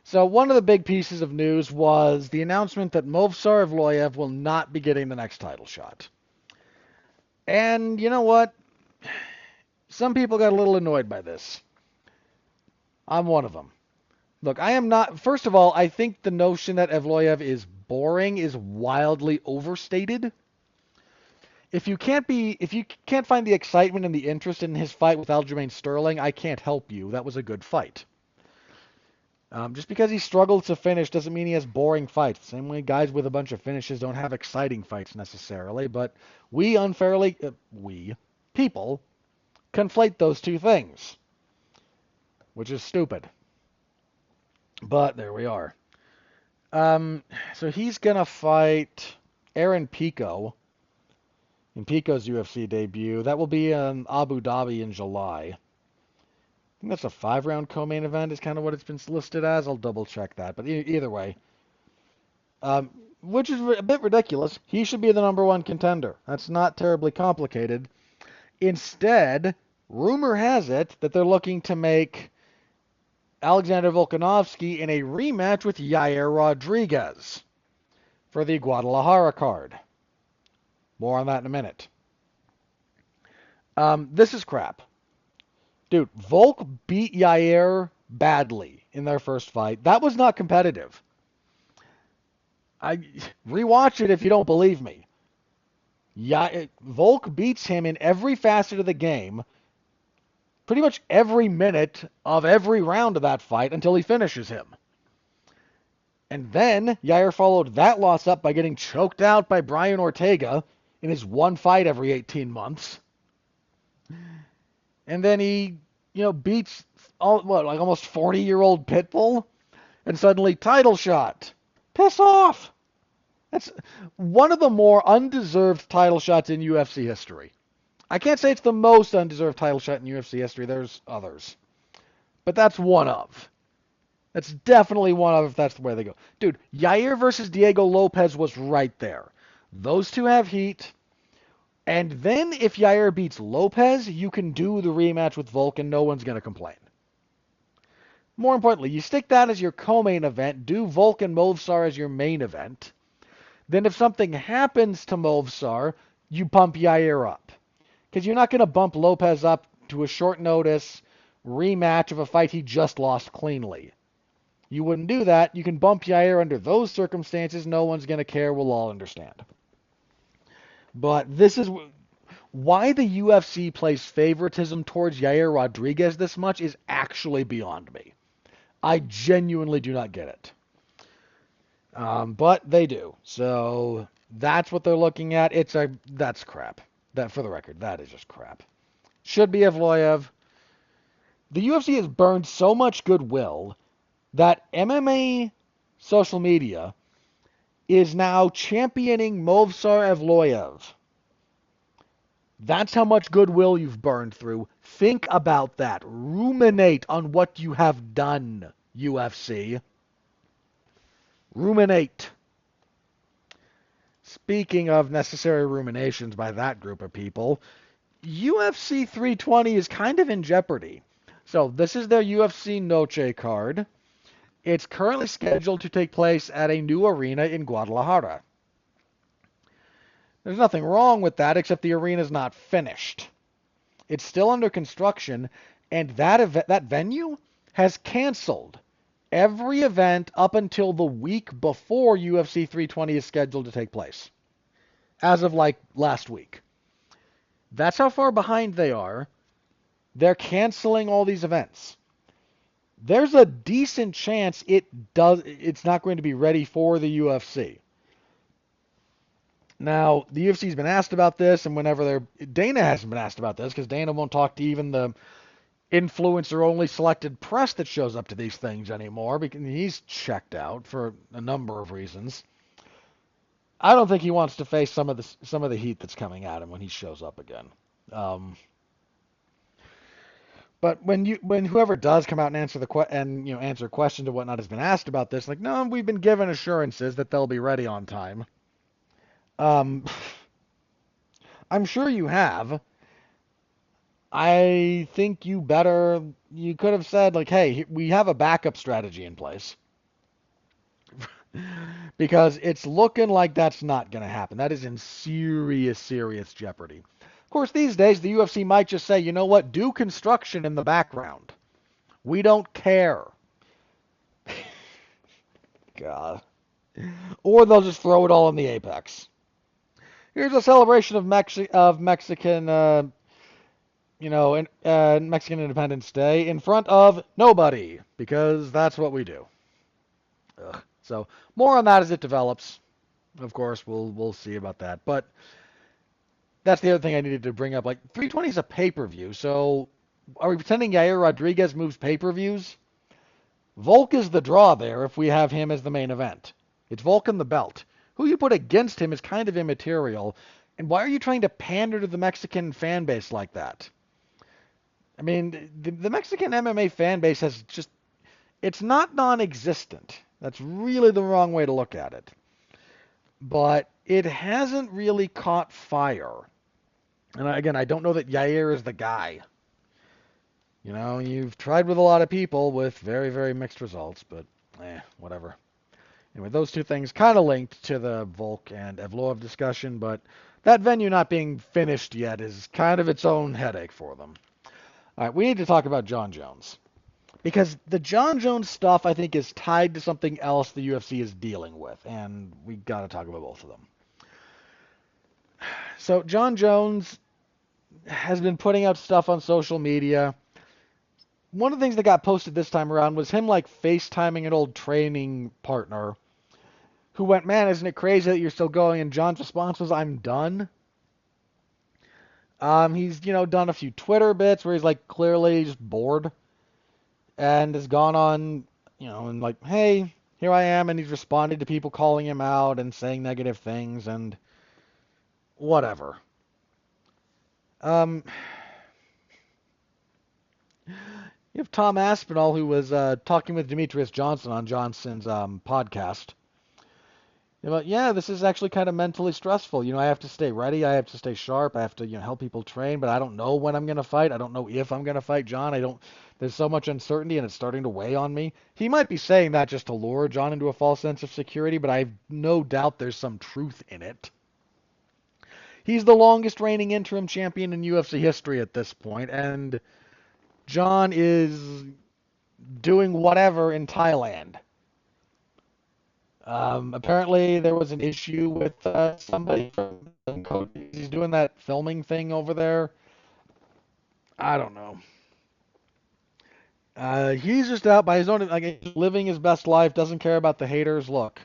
So, one of the big pieces of news was the announcement that Movsar Evloev will not be getting the next title shot. And you know what? Some people got a little annoyed by this. I'm one of them. Look, I am not. First of all, I think the notion that Evloev is boring is wildly overstated. If you can't find the excitement and the interest in his fight with Aljamain Sterling, I can't help you. That was a good fight. Just because he struggled to finish doesn't mean he has boring fights. The same way guys with a bunch of finishes don't have exciting fights necessarily. But we unfairly, people, conflate those two things, which is stupid. But there we are. So he's gonna fight Aaron Pico in Pico's UFC debut. That will be in Abu Dhabi in July. I think that's a 5-round co-main event is kind of what it's been listed as. I'll double check that. But either way, um, which is a bit ridiculous. He should be the number one contender. That's not terribly complicated. Instead, rumor has it that they're looking to make Alexander Volkanovski in a rematch with Yair Rodriguez for the Guadalajara card. More on that in a minute. This is crap. Dude, Volk beat Yair badly in their first fight. That was not competitive. I rewatch it if you don't believe me. Volk beats him in every facet of the game, pretty much every minute of every round of that fight until he finishes him. And then Yair followed that loss up by getting choked out by Brian Ortega in his one fight every 18 months. And then he, beats almost 40-year-old Pitbull, and suddenly title shot. Piss off. That's one of the more undeserved title shots in UFC history. I can't say it's the most undeserved title shot in UFC history. There's others. But that's one of. That's definitely one of if that's the way they go. Dude, Yair versus Diego Lopez was right there. Those two have heat. And then if Yair beats Lopez, you can do the rematch with Volk and no one's going to complain. More importantly, you stick that as your co-main event, do Volk and Movsar as your main event. Then if something happens to Movsar, you bump Yair up. Because you're not going to bump Lopez up to a short notice rematch of a fight he just lost cleanly. You wouldn't do that. You can bump Yair under those circumstances. No one's going to care. We'll all understand. But this is why the UFC plays favoritism towards Yair Rodriguez this much is actually beyond me. I genuinely do not get it. But they do. So that's what they're looking at. That's crap. That, for the record, that is just crap. Should be Evloev. The UFC has burned so much goodwill that MMA social media is now championing Movsar Evloev. That's how much goodwill you've burned through. Think about that. Ruminate on what you have done, UFC. Ruminate. Speaking of necessary ruminations by that group of people, UFC 320 is kind of in jeopardy. So this is their UFC Noche card. It's currently scheduled to take place at a new arena in Guadalajara. There's nothing wrong with that, except the arena is not finished. It's still under construction, and that venue has canceled every event up until the week before UFC 320 is scheduled to take place, as of last week. That's how far behind they are. They're canceling all these events. There's a decent chance it's not going to be ready for the UFC. Now, the UFC's been asked about this, and Dana hasn't been asked about this because Dana won't talk to even the influencer-only selected press that shows up to these things anymore because he's checked out for a number of reasons. I don't think he wants to face some of the heat that's coming at him when he shows up again. Um, but when whoever does come out and answer questions and whatnot has been asked about this, like, no, we've been given assurances that they'll be ready on time. Um, I'm sure you have. I think you could have said, like, hey, we have a backup strategy in place. Because it's looking like that's not going to happen. That is in serious, serious jeopardy. Of course, these days, the UFC might just say, you know what, do construction in the background. We don't care. God. Or they'll just throw it all in the apex. Here's a celebration of Mexican, Mexican Independence Day in front of nobody, because that's what we do. Ugh. So more on that as it develops. Of course, we'll see about that. But that's the other thing I needed to bring up. Like 320 is a pay-per-view, so are we pretending Yair Rodriguez moves pay-per-views? Volk is the draw there if we have him as the main event. It's Volk and the belt. Who you put against him is kind of immaterial. And why are you trying to pander to the Mexican fan base like that? I mean, the Mexican MMA fan base it's not non-existent. That's really the wrong way to look at it. But it hasn't really caught fire. And again, I don't know that Yair is the guy. You've tried with a lot of people with very, very mixed results, but whatever. Anyway, those two things kind of linked to the Volk and Evloev discussion, but that venue not being finished yet is kind of its own headache for them. All right, we need to talk about Jon Jones. Because the Jon Jones stuff, I think, is tied to something else the UFC is dealing with, and we got to talk about both of them. So Jon Jones has been putting out stuff on social media. One of the things that got posted this time around was him like FaceTiming an old training partner who went, man, isn't it crazy that you're still going? And Jon's response was, I'm done. He's, done a few Twitter bits where he's like clearly just bored and has gone on, and like, hey, here I am. And he's responded to people calling him out and saying negative things and whatever. You have Tom Aspinall, who was talking with Demetrius Johnson on Johnson's podcast. Yeah, this is actually kind of mentally stressful. I have to stay ready. I have to stay sharp. I have to, help people train, but I don't know when I'm going to fight. I don't know if I'm going to fight Jon. There's so much uncertainty and it's starting to weigh on me. He might be saying that just to lure Jon into a false sense of security, but I have no doubt there's some truth in it. He's the longest reigning interim champion in UFC history at this point, and Jon is doing whatever in Thailand. Apparently there was an issue with somebody from the coach. He's doing that filming thing over there. I don't know. He's just out by his own, like, living his best life, doesn't care about the haters. Look,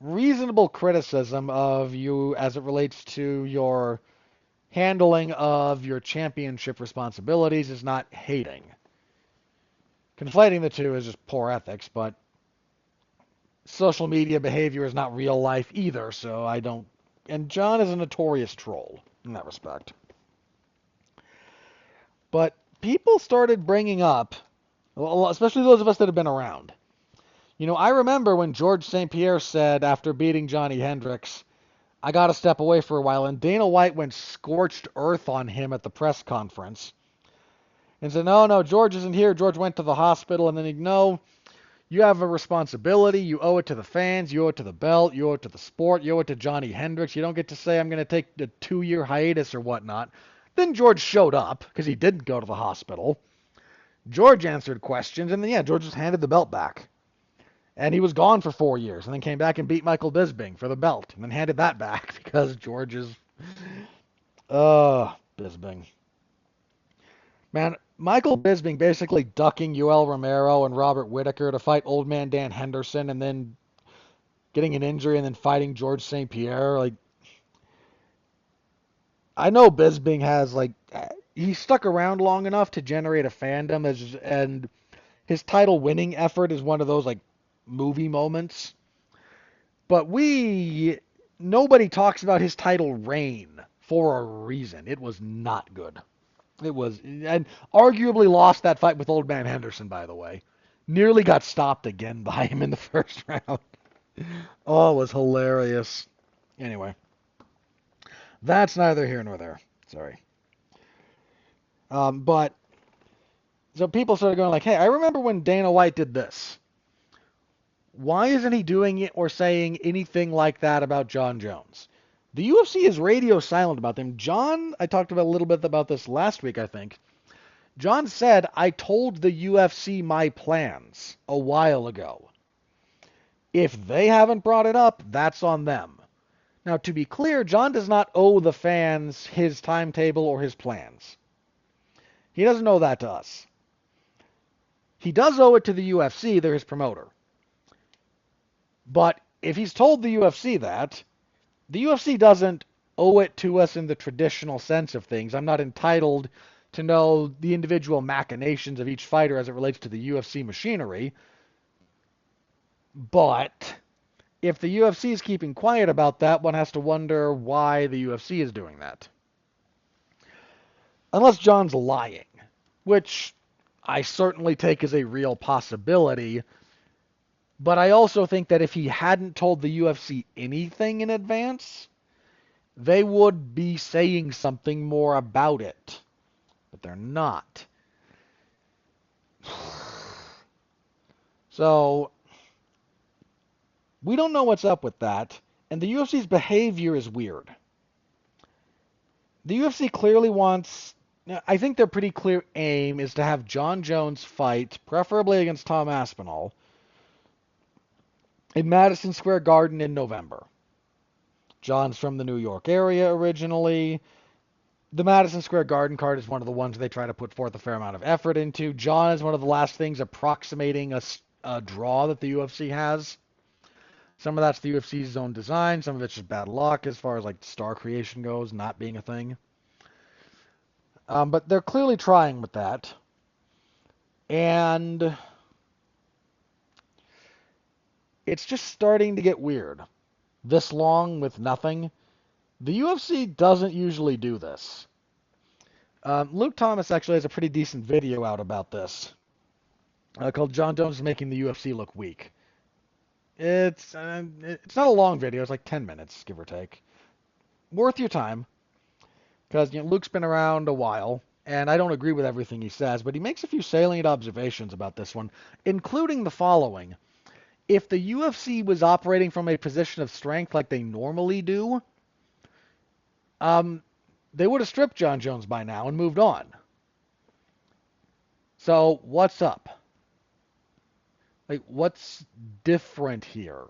reasonable criticism of you as it relates to your handling of your championship responsibilities is not hating. Conflating the two is just poor ethics, but social media behavior is not real life either, so I don't... And Jon is a notorious troll in that respect. But people started bringing up, especially those of us that have been around. I remember when George St. Pierre said after beating Johnny Hendricks, I got to step away for a while, and Dana White went scorched earth on him at the press conference and said, no, George isn't here. George went to the hospital, and then no, you have a responsibility. You owe it to the fans. You owe it to the belt. You owe it to the sport. You owe it to Johnny Hendricks. You don't get to say I'm going to take a 2-year hiatus or whatnot. Then George showed up because he didn't go to the hospital. George answered questions, and then, George just handed the belt back. And he was gone for 4 years, and then came back and beat Michael Bisping for the belt, and then handed that back because George is... Bisping. Man, Michael Bisping basically ducking Yoel Romero and Robert Whittaker to fight Old Man Dan Henderson, and then getting an injury, and then fighting George St. Pierre. Like, I know Bisping has, like, he stuck around long enough to generate a fandom, and his title winning effort is one of those like movie moments. But nobody talks about his title reign for a reason. It was not good. It was, and arguably lost that fight with Old Man Henderson, by the way. Nearly got stopped again by him in the first round. Oh, it was hilarious. Anyway, that's neither here nor there. Sorry. But so people started going like, "Hey, I remember when Dana White did this. Why isn't he doing it or saying anything like that about Jon Jones?" The UFC is radio silent about them. I talked about a little bit about this last week, I think. Jon said, "I told the UFC my plans a while ago. If they haven't brought it up, that's on them." Now, to be clear, Jon does not owe the fans his timetable or his plans. He doesn't owe that to us. He does owe it to the UFC. They're his promoter. But if he's told the UFC that, the UFC doesn't owe it to us in the traditional sense of things. I'm not entitled to know the individual machinations of each fighter as it relates to the UFC machinery. But if the UFC is keeping quiet about that, one has to wonder why the UFC is doing that. Unless Jon's lying, which I certainly take as a real possibility. But I also think that if he hadn't told the UFC anything in advance, they would be saying something more about it. But they're not. So, we don't know what's up with that, and the UFC's behavior is weird. The UFC clearly wants, I think their pretty clear aim is to have Jon Jones fight, preferably against Tom Aspinall, in Madison Square Garden in November. Jon's from the New York area originally. The Madison Square Garden card is one of the ones they try to put forth a fair amount of effort into. Jon is one of the last things approximating a draw that the UFC has. Some of that's the UFC's own design. Some of it's just bad luck as far as like star creation goes, not being a thing. But they're clearly trying with that. And it's just starting to get weird. This long with nothing. The UFC doesn't usually do this. Luke Thomas actually has a pretty decent video out about this called "Jon Jones is Making the UFC Look Weak." It's not a long video. It's like 10 minutes, give or take. Worth your time, because Luke's been around a while, and I don't agree with everything he says, but he makes a few salient observations about this one, including the following. If the UFC was operating from a position of strength like they normally do, they would have stripped Jon Jones by now and moved on. So what's up? Like, what's different here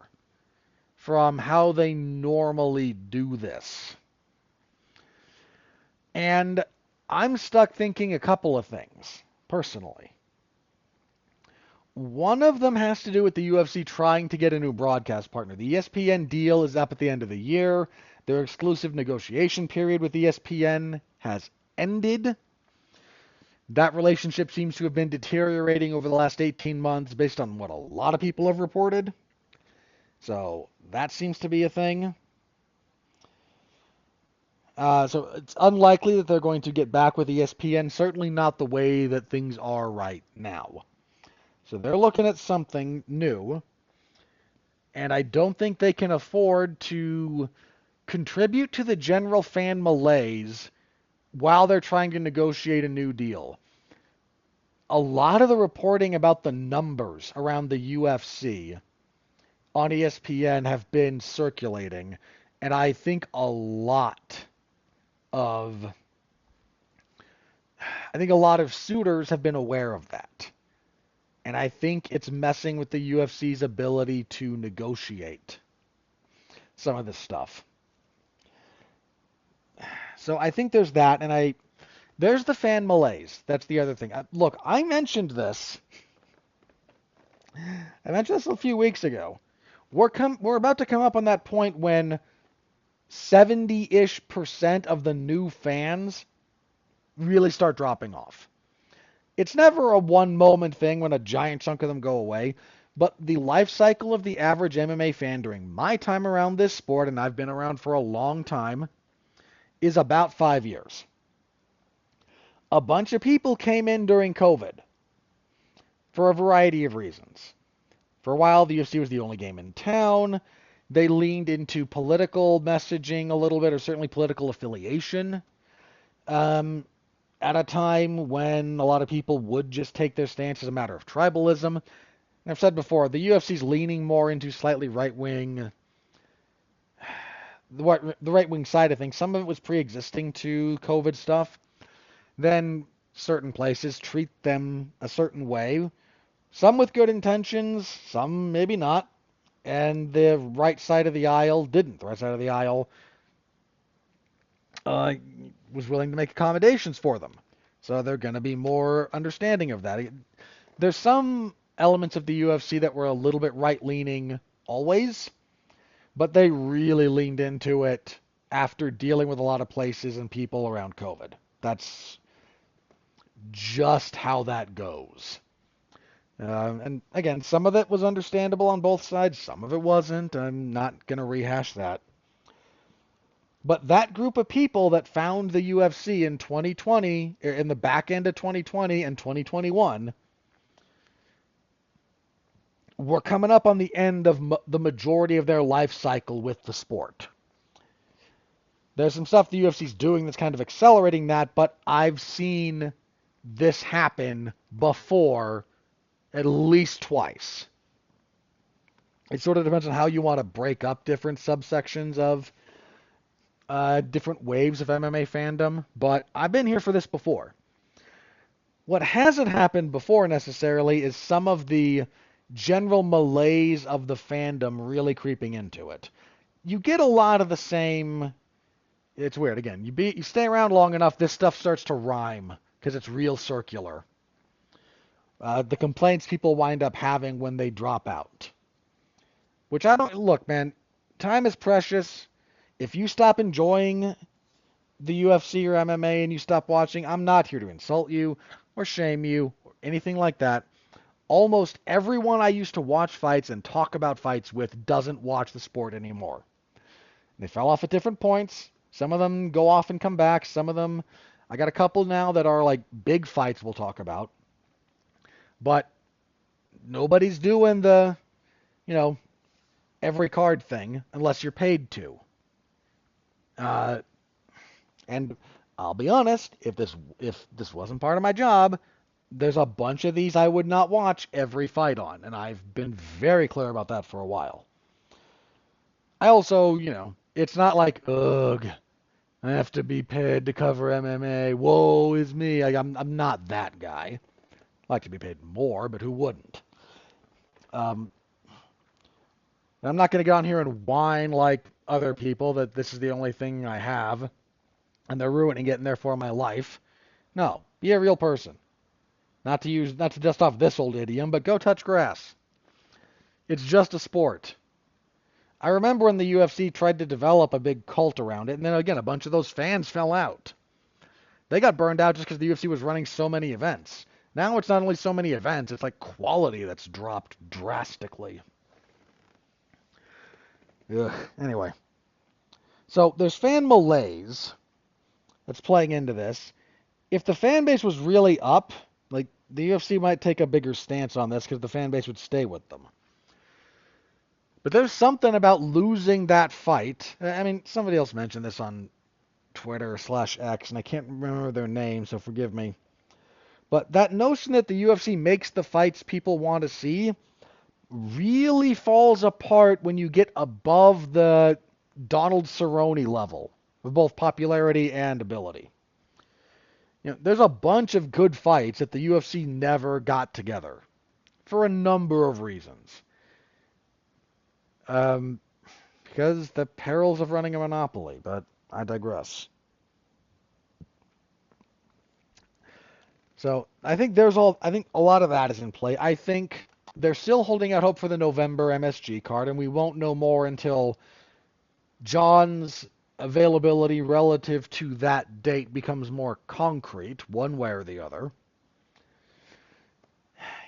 from how they normally do this? And I'm stuck thinking a couple of things, personally. One of them has to do with the UFC trying to get a new broadcast partner. The ESPN deal is up at the end of the year. Their exclusive negotiation period with ESPN has ended. That relationship seems to have been deteriorating over the last 18 months based on what a lot of people have reported. So that seems to be a thing. So it's unlikely that they're going to get back with ESPN, certainly not the way that things are right now. So they're looking at something new, and I don't think they can afford to contribute to the general fan malaise while they're trying to negotiate a new deal. A lot of the reporting about the numbers around the UFC on ESPN have been circulating, and I think a lot of suitors have been aware of that. And I think it's messing with the UFC's ability to negotiate some of this stuff. So I think there's that, and there's the fan malaise. That's the other thing. Look, I mentioned this a few weeks ago. We're about to come up on that point when 70-ish% of the new fans really start dropping off. It's never a one moment thing when a giant chunk of them go away, but the life cycle of the average MMA fan during my time around this sport, and I've been around for a long time, is about 5 years. A bunch of people came in during COVID for a variety of reasons. For a while, the UFC was the only game in town. They leaned into political messaging a little bit, or certainly political affiliation, at a time when a lot of people would just take their stance as a matter of tribalism. And I've said before, the UFC's leaning more into slightly right-wing, the right-wing side of things. Some of it was pre-existing to COVID stuff. Then certain places treat them a certain way, some with good intentions, some maybe not. And the right side of the aisle didn't. The right side of the aisle was willing to make accommodations for them. So they're going to be more understanding of that. There's some elements of the UFC that were a little bit right-leaning always, but they really leaned into it after dealing with a lot of places and people around COVID. That's just how that goes. And again, some of it was understandable on both sides, some of it wasn't. I'm not going to rehash that. But that group of people that found the UFC in 2020, in the back end of 2020 and 2021, were coming up on the end of the majority of their life cycle with the sport. There's some stuff the UFC's doing that's kind of accelerating that, but I've seen this happen before at least twice. It sort of depends on how you want to break up different subsections of different waves of MMA fandom, but I've been here for this before. What hasn't happened before necessarily is some of the general malaise of the fandom really creeping into it. You get a lot of the same. It's weird. Again, you stay around long enough, this stuff starts to rhyme because it's real circular. The complaints people wind up having when they drop out. Which I don't... Look, man, time is precious. If you stop enjoying the UFC or MMA and you stop watching, I'm not here to insult you or shame you or anything like that. Almost everyone I used to watch fights and talk about fights with doesn't watch the sport anymore. They fell off at different points. Some of them go off and come back. Some of them, I got a couple now that are like big fights we'll talk about. But nobody's doing the, every card thing unless you're paid to. And I'll be honest, if this wasn't part of my job, there's a bunch of these I would not watch every fight on, and I've been very clear about that for a while. I also, it's not like, ugh, I have to be paid to cover MMA. Woe is me. I'm not that guy. I'd like to be paid more, but who wouldn't? I'm not going to get on here and whine like other people that this is the only thing I have, and they're ruining it and therefore my life. No, be a real person. Not to dust off this old idiom, but go touch grass. It's just a sport. I remember when the UFC tried to develop a big cult around it, and then again, a bunch of those fans fell out. They got burned out just because the UFC was running so many events. Now it's not only so many events, it's like quality that's dropped drastically. Ugh. Anyway. So there's fan malaise that's playing into this. If the fan base was really up, like the UFC might take a bigger stance on this because the fan base would stay with them. But there's something about losing that fight. I mean, somebody else mentioned this on Twitter/X, and I can't remember their name, so forgive me. But that notion that the UFC makes the fights people want to see really falls apart when you get above the Donald Cerrone level of both popularity and ability. There's a bunch of good fights that the UFC never got together for a number of reasons. Because the perils of running a monopoly, but I digress. So I think a lot of that is in play. I think they're still holding out hope for the November MSG card, and we won't know more until Jon's availability relative to that date becomes more concrete, one way or the other.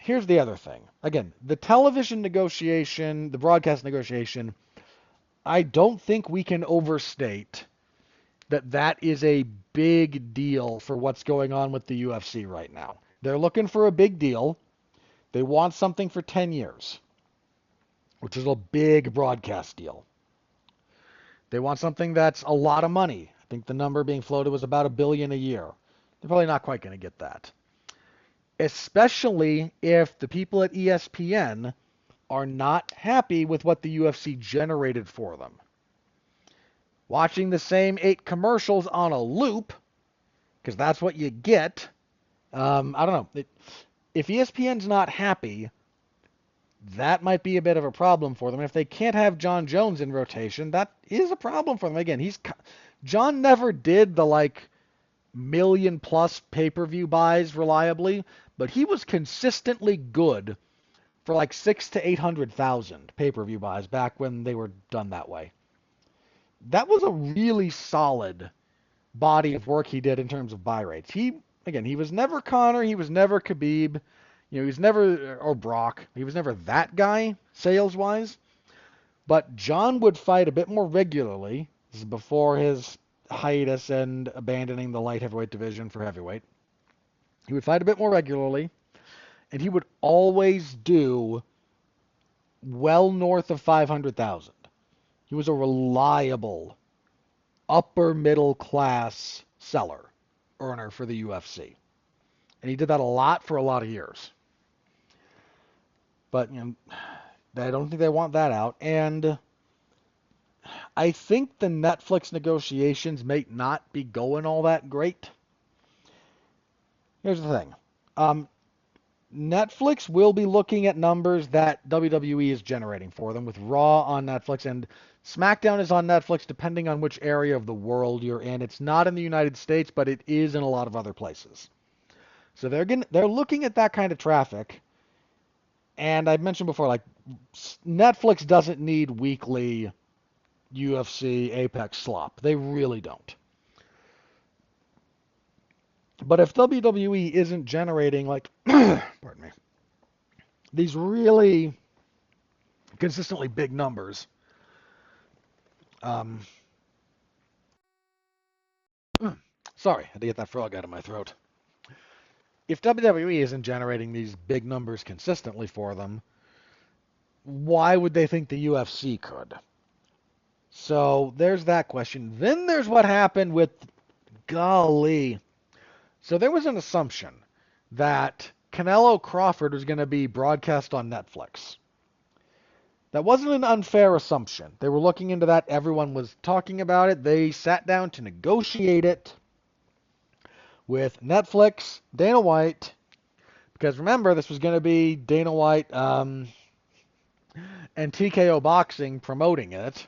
Here's the other thing. Again, the television negotiation, the broadcast negotiation, I don't think we can overstate that that is a big deal for what's going on with the UFC right now. They're looking for a big deal. They want something for 10 years, which is a big broadcast deal. They want something that's a lot of money. I think the number being floated was about $1 billion a year. They're probably not quite going to get that. Especially if the people at ESPN are not happy with what the UFC generated for them. Watching the same 8 commercials on a loop, because that's what you get. I don't know. If ESPN's not happy, that might be a bit of a problem for them. If they can't have Jon Jones in rotation, that is a problem for them. Again, Jon never did the million plus pay-per-view buys reliably, but he was consistently good for 6 to 800,000 pay-per-view buys back when they were done that way. That was a really solid body of work he did in terms of buy rates. He was never Conor, he was never Khabib, he was never, or Brock, he was never that guy sales-wise, but Jon would fight a bit more regularly. This is before his hiatus and abandoning the light heavyweight division for heavyweight. He would fight a bit more regularly, and he would always do well north of 500,000. He was a reliable, upper middle class earner for the UFC. And he did that a lot for a lot of years. But, I don't think they want that out. And I think the Netflix negotiations may not be going all that great. Here's the thing. Netflix will be looking at numbers that WWE is generating for them, with Raw on Netflix, and SmackDown is on Netflix depending on which area of the world you're in. It's not in the United States, but it is in a lot of other places. So they're looking at that kind of traffic. And I mentioned before, Netflix doesn't need weekly UFC Apex slop. They really don't. But if WWE isn't generating pardon me, these really consistently big numbers, sorry, I had to get that frog out of my throat. If WWE isn't generating these big numbers consistently for them, why would they think the UFC could? So there's that question. Then there's what happened with, golly. So there was an assumption that Canelo Crawford was going to be broadcast on Netflix. That wasn't an unfair assumption. They were looking into that. Everyone was talking about it. They sat down to negotiate it with Netflix, Dana White, because remember, this was going to be Dana White and TKO Boxing promoting it,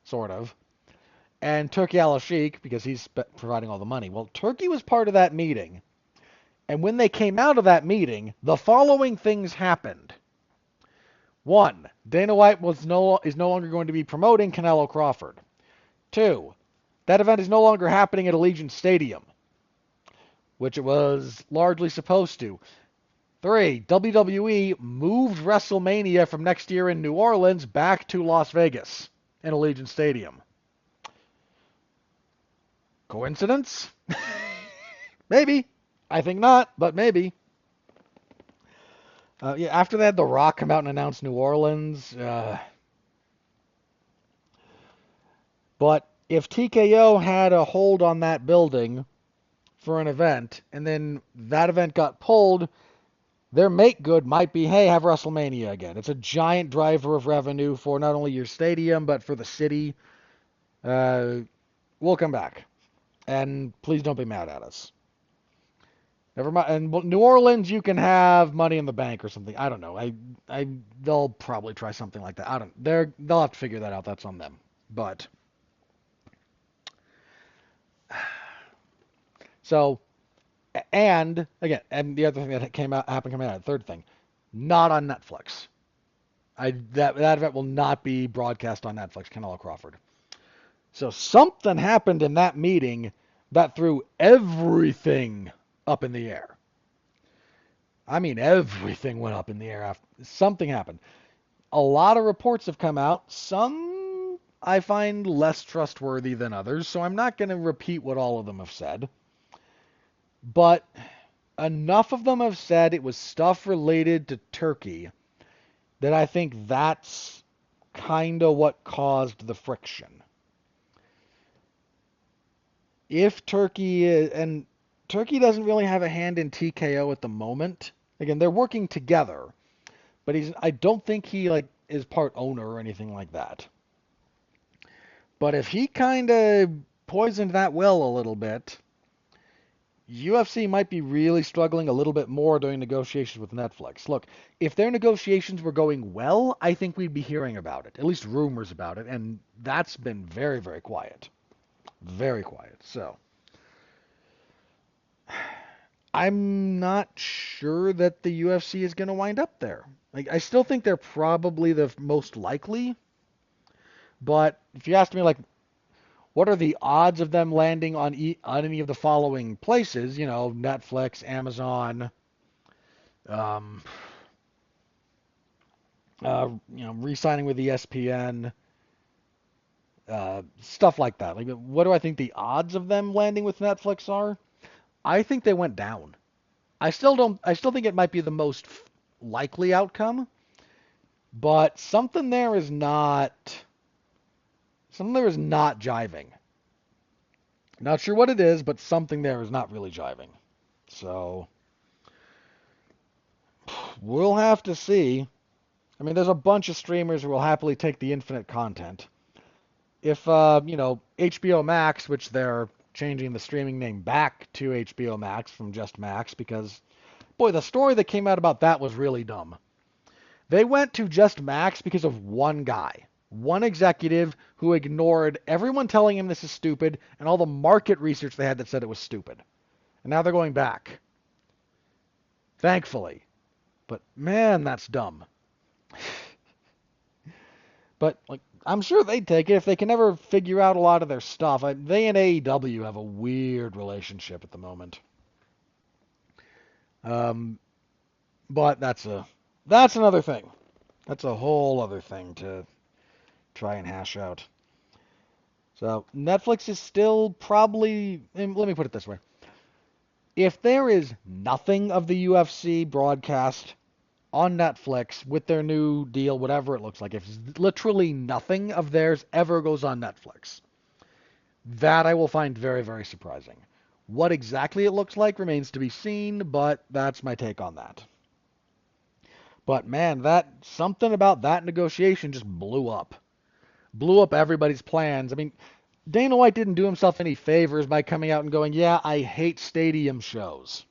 sort of, and Turki Al-Sheikh, because he's providing all the money. Well, Turki was part of that meeting, and when they came out of that meeting, the following things happened. 1, Dana White is no longer going to be promoting Canelo Crawford. 2, that event is no longer happening at Allegiant Stadium, which it was largely supposed to. 3, WWE moved WrestleMania from next year in New Orleans back to Las Vegas in Allegiant Stadium. Coincidence? Maybe. I think not, but maybe. After they had The Rock come out and announce New Orleans. But if TKO had a hold on that building for an event, and then that event got pulled, their make good might be, hey, have WrestleMania again. It's a giant driver of revenue for not only your stadium, but for the city. We'll come back. And please don't be mad at us. Never mind. And New Orleans, you can have Money in the Bank or something. I don't know. They'll probably try something like that. They'll have to figure that out. That's on them. But so, and again, and the other thing that happened coming out, the third thing, not on Netflix. That event will not be broadcast on Netflix. Canelo Crawford. So something happened in that meeting that threw everything up in the air. I mean, everything went up in the air after something happened. A lot of reports have come out. Some I find less trustworthy than others, so I'm not going to repeat what all of them have said. But enough of them have said it was stuff related to Turkey that I think that's kind of what caused the friction. If Turkey and Turkey doesn't really have a hand in TKO at the moment. Again, they're working together, but I don't think he is part owner or anything like that. But if he kind of poisoned that well a little bit, UFC might be really struggling a little bit more during negotiations with Netflix. Look, if their negotiations were going well, I think we'd be hearing about it, at least rumors about it, and that's been very, very quiet. Very quiet. So, I'm not sure that the UFC is going to wind up there. I still think they're probably the most likely, but if you ask me, what are the odds of them landing on any of the following places? Netflix, Amazon, um, re-signing with ESPN, stuff like that. What do I think the odds of them landing with Netflix are? I think they went down. I still don't. I still think it might be the most likely outcome, but something there is not. Something there is not jiving. Not sure what it is, but something there is not really jiving. So we'll have to see. I mean, there's a bunch of streamers who will happily take the infinite content. If HBO Max, which they're changing the streaming name back to HBO Max from just Max, because boy, the story that came out about that was really dumb. They went to just Max because of one guy, one executive who ignored everyone telling him this is stupid and all the market research they had that said it was stupid. And now they're going back. Thankfully. But man, that's dumb. But I'm sure they'd take it if they can ever figure out a lot of their stuff. They and AEW have a weird relationship at the moment. But that's another thing. That's a whole other thing to try and hash out. So Netflix is still probably, and let me put it this way. If there is nothing of the UFC broadcast on Netflix with their new deal, whatever it looks like, if literally nothing of theirs ever goes on Netflix, that I will find very, very surprising. What exactly it looks like remains to be seen, but that's my take on that. But man, something about that negotiation just blew up. Blew up everybody's plans. I mean, Dana White didn't do himself any favors by coming out and going, yeah, I hate stadium shows.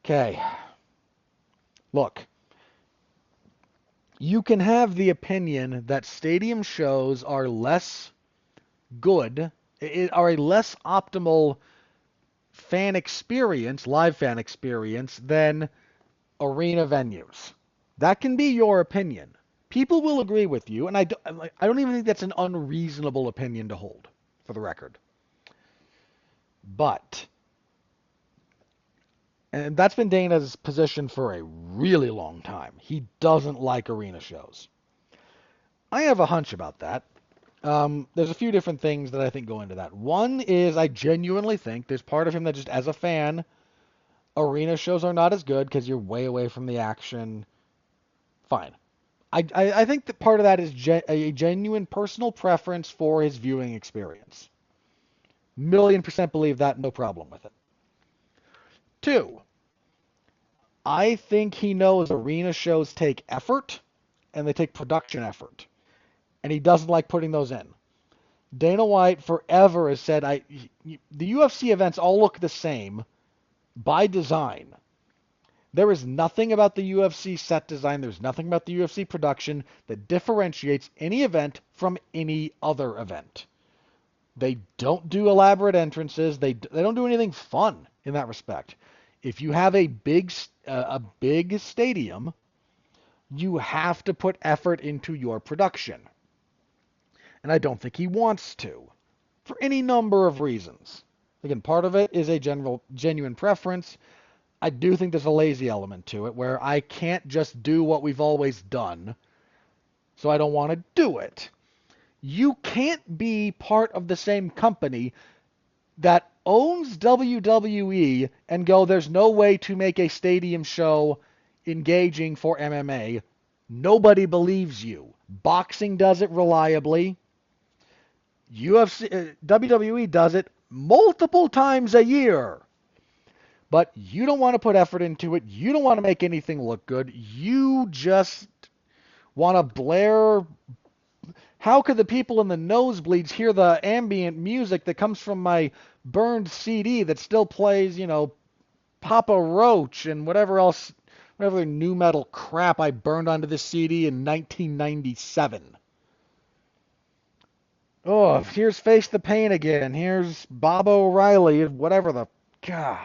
Okay. Look, you can have the opinion that stadium shows are less good, are a less optimal fan experience, live fan experience, than arena venues. That can be your opinion. People will agree with you, and I don't even think that's an unreasonable opinion to hold, for the record. But, and that's been Dana's position for a really long time. He doesn't like arena shows. I have a hunch about that. There's a few different things that I think go into that. One is I genuinely think there's part of him that just as a fan, arena shows are not as good because you're way away from the action. Fine. I think that part of that is a genuine personal preference for his viewing experience. 1,000,000% believe that, no problem with it. Two, I think he knows arena shows take effort and they take production effort, and he doesn't like putting those in. Dana White forever has said, the UFC events all look the same by design. There is nothing about the UFC set design, there's nothing about the UFC production that differentiates any event from any other event. They don't do elaborate entrances. They don't do anything fun in that respect. If you have a big stadium, you have to put effort into your production. and I don't think he wants to, for any number of reasons. Again, part of it is a genuine preference. I do think there's a lazy element to it, where I can't just do what we've always done, so I don't want to do it. You can't be part of the same company that owns WWE and go, there's no way to make a stadium show engaging for MMA. Nobody believes you. Boxing does it reliably. WWE does it multiple times a year. But you don't want to put effort into it. You don't want to make anything look good. You just want to blare. How could the people in the nosebleeds hear the ambient music that comes from my burned CD that still plays, Papa Roach and whatever else, whatever new metal crap I burned onto this CD in 1997? Oh, here's Face the Pain again. Here's Bob O'Reilly, whatever the... God.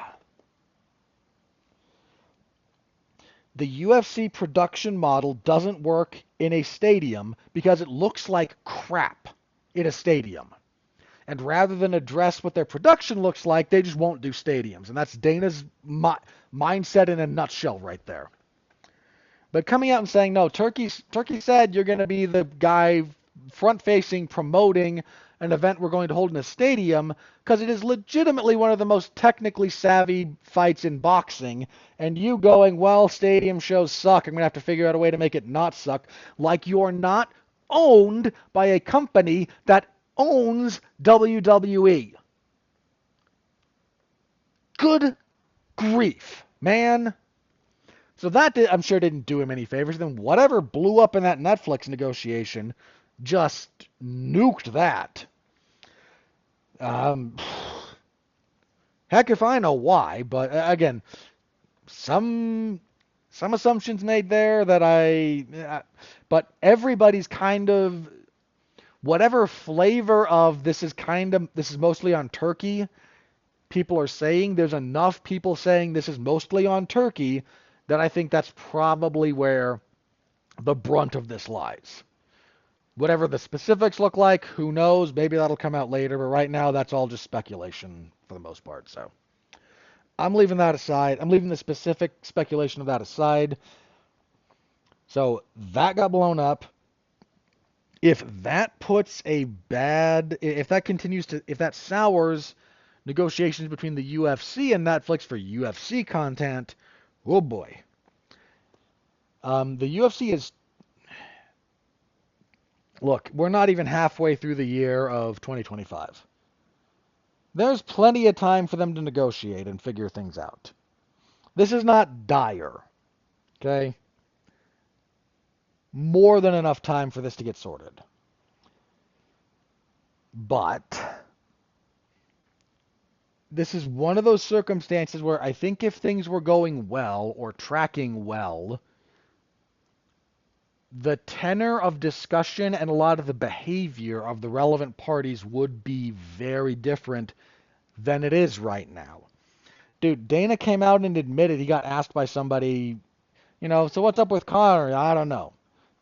The UFC production model doesn't work in a stadium because it looks like crap in a stadium. And rather than address what their production looks like, they just won't do stadiums. And that's Dana's mindset in a nutshell right there. But coming out and saying, no, Turkey said you're going to be the guy front-facing promoting an event we're going to hold in a stadium because it is legitimately one of the most technically savvy fights in boxing, and you going, well, stadium shows suck, I'm going to have to figure out a way to make it not suck, like you're not owned by a company that owns WWE. Good grief, man. So that, I'm sure, didn't do him any favors. Then whatever blew up in that Netflix negotiation just nuked that. Heck if I know why, but again, some assumptions made there that but everybody's kind of, whatever flavor of this is mostly on Turkey, people are saying, there's enough people saying this is mostly on Turkey that I think that's probably where the brunt of this lies. Whatever the specifics look like, who knows? Maybe that'll come out later, but right now that's all just speculation for the most part. So I'm leaving that aside. I'm leaving the specific speculation of that aside. So that got blown up. If that sours negotiations between the UFC and Netflix for UFC content, oh boy. The UFC is... Look, we're not even halfway through the year of 2025. There's plenty of time for them to negotiate and figure things out. This is not dire, okay? More than enough time for this to get sorted. But this is one of those circumstances where I think if things were going well or tracking well, the tenor of discussion and a lot of the behavior of the relevant parties would be very different than it is right now. Dude, Dana came out and admitted, he got asked by somebody, so what's up with Conor? I don't know.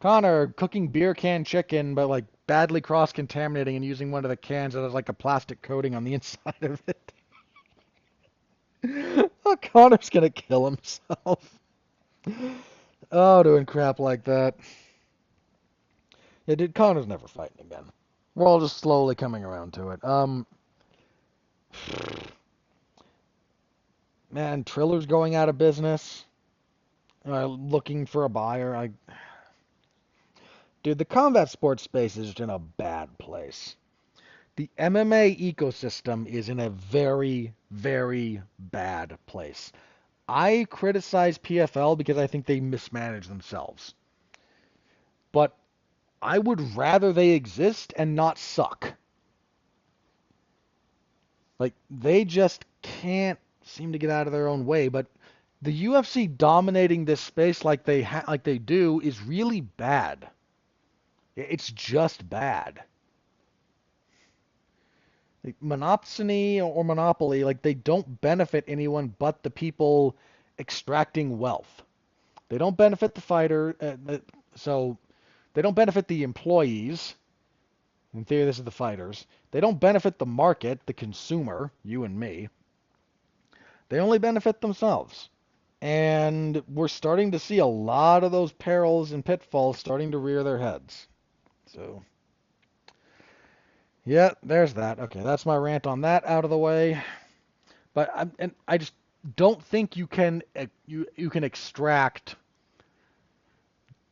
Conor cooking beer can chicken, but like badly cross-contaminating and using one of the cans that has like a plastic coating on the inside of it. Oh, Conor's gonna kill himself. Oh, doing crap like that. Yeah, dude, Conor's never fighting again. We're all just slowly coming around to it. Man, Triller's going out of business. Looking for a buyer. Dude, the combat sports space is just in a bad place. The MMA ecosystem is in a very, very bad place. I criticize PFL because I think they mismanage themselves. But I would rather they exist and not suck. Like, they just can't seem to get out of their own way. But the UFC dominating this space like they do is really bad. It's just bad. Like, monopsony or monopoly, like, they don't benefit anyone but the people extracting wealth. They don't benefit the fighter, so they don't benefit the employees. In theory, this is the fighters. They don't benefit the market, the consumer, you and me. They only benefit themselves. And we're starting to see a lot of those perils and pitfalls starting to rear their heads. So, yeah, there's that. Okay, that's my rant on that out of the way. But I just don't think you can extract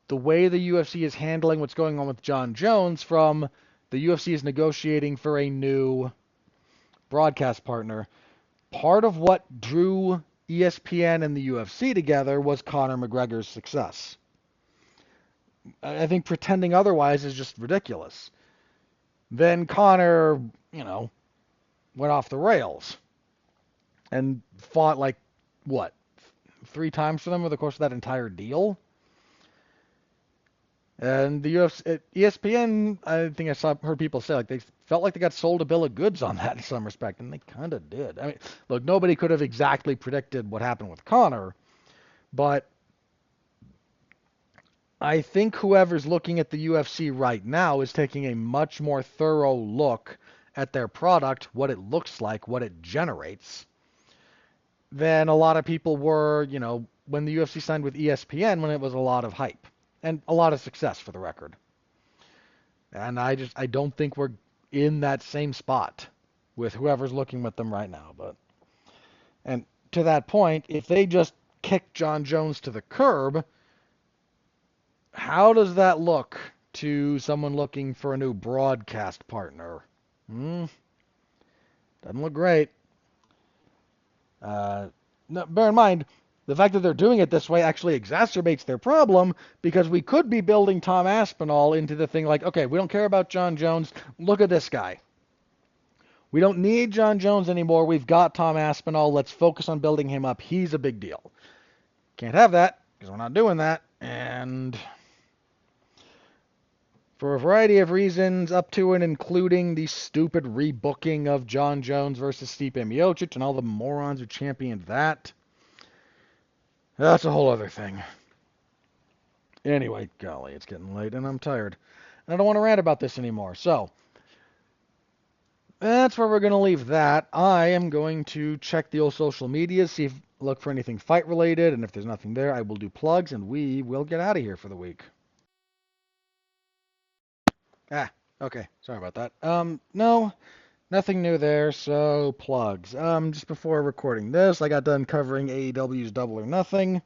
the way the UFC is handling what's going on with Jon Jones from the UFC is negotiating for a new broadcast partner. Part of what drew ESPN and the UFC together was Conor McGregor's success. I think pretending otherwise is just ridiculous. Then Conor, went off the rails and fought like, what, 3 times for them over the course of that entire deal? And the UFC, ESPN, I think heard people say like they felt like they got sold a bill of goods on that in some respect, and they kind of did. I mean, look, nobody could have exactly predicted what happened with Conor, but I think whoever's looking at the UFC right now is taking a much more thorough look at their product, what it looks like, what it generates, than a lot of people were, when the UFC signed with ESPN when it was a lot of hype and a lot of success for the record. And I don't think we're in that same spot with whoever's looking with them right now. And to that point, if they just kick Jon Jones to the curb, how does that look to someone looking for a new broadcast partner? Doesn't look great. No, bear in mind, the fact that they're doing it this way actually exacerbates their problem because we could be building Tom Aspinall into the thing like, okay, we don't care about Jon Jones. Look at this guy. We don't need Jon Jones anymore. We've got Tom Aspinall. Let's focus on building him up. He's a big deal. Can't have that because we're not doing that. And for a variety of reasons, up to and including the stupid rebooking of Jon Jones versus Stipe Miocic and all the morons who championed that. That's a whole other thing. Anyway, golly, it's getting late and I'm tired. And I don't want to rant about this anymore. So, that's where we're going to leave that. I am going to check the old social media, look for anything fight related, and if there's nothing there, I will do plugs and we will get out of here for the week. Okay. Sorry about that. No, nothing new there, so plugs. Just before recording this, I got done covering AEW's Double or Nothing.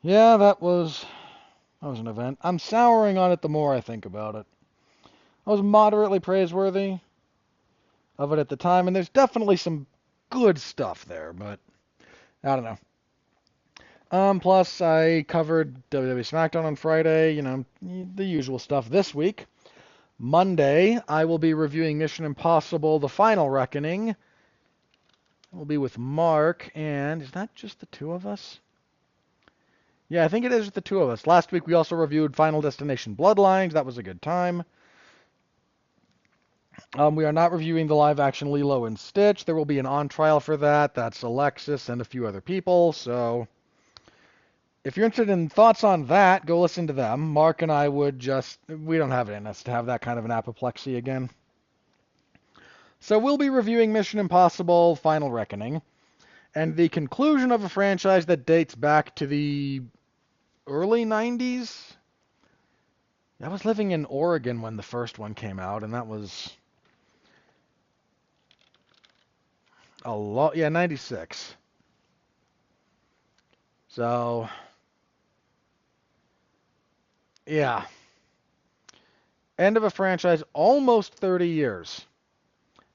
Yeah, that was an event. I'm souring on it the more I think about it. I was moderately praiseworthy of it at the time, and there's definitely some good stuff there, but I don't know. Plus, I covered WWE SmackDown on Friday, the usual stuff. This week, Monday, I will be reviewing Mission Impossible: The Final Reckoning. We'll be with Mark, and is that just the two of us? Yeah, I think it is the two of us. Last week, we also reviewed Final Destination Bloodlines. That was a good time. We are not reviewing the live-action Lilo and Stitch. There will be an on-trial for that. That's Alexis and a few other people, so if you're interested in thoughts on that, go listen to them. Mark and I we don't have it in us to have that kind of an apoplexy again. So we'll be reviewing Mission Impossible: Final Reckoning, and the conclusion of a franchise that dates back to the early 90s. I was living in Oregon when the first one came out, and that was a lot. Yeah, 96. So, yeah. End of a franchise, almost 30 years.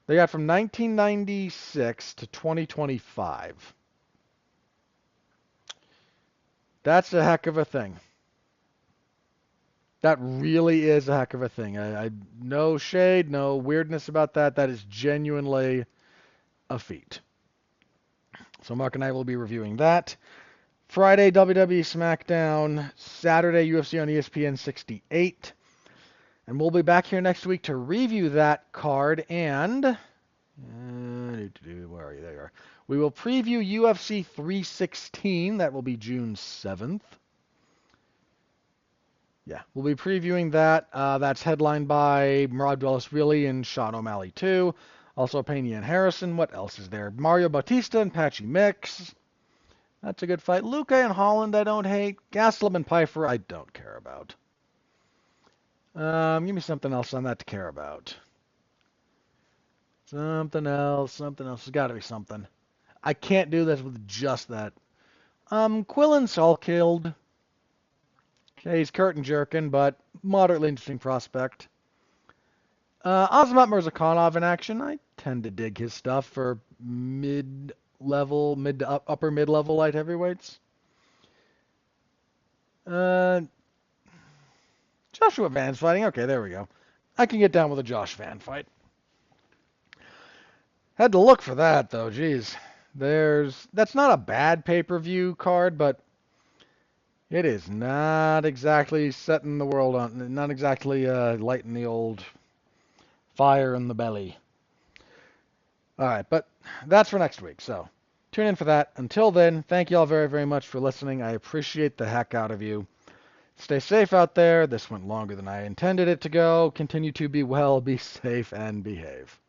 They got from 1996 to 2025. That's a heck of a thing. That really is a heck of a thing. I no shade, no weirdness about that. That is genuinely a feat. So Mark and I will be reviewing that. Friday, WWE SmackDown. Saturday, UFC on ESPN 68. And we'll be back here next week to review that card and where are you? There you are. We will preview UFC 316. That will be June 7th. Yeah, we'll be previewing that. That's headlined by Murad Dwellisvili and Sean O'Malley too. Also Pena and Harrison. What else is there? Mario Bautista and Patchy Mix. That's a good fight. Luca and Holland I don't hate. Gastelum and Pfeiffer I don't care about. Give me something else on that to care about. Something else. There's got to be something. I can't do this with just that. Quillen Saul killed. Okay, he's curtain jerking, but moderately interesting prospect. Azamat Mirzakhanov in action. I tend to dig his stuff for mid-level, mid to upper mid-level light heavyweights. Joshua Van's fighting. Okay, there we go. I can get down with a Josh Van fight. Had to look for that though. Jeez, that's not a bad pay-per-view card, but it is not exactly setting the world on. Not exactly lighting the old fire in the belly. All right, but that's for next week. So tune in for that. Until then, thank you all very, very much for listening. I appreciate the heck out of you. Stay safe out there. This went longer than I intended it to go. Continue to be well, be safe, and behave.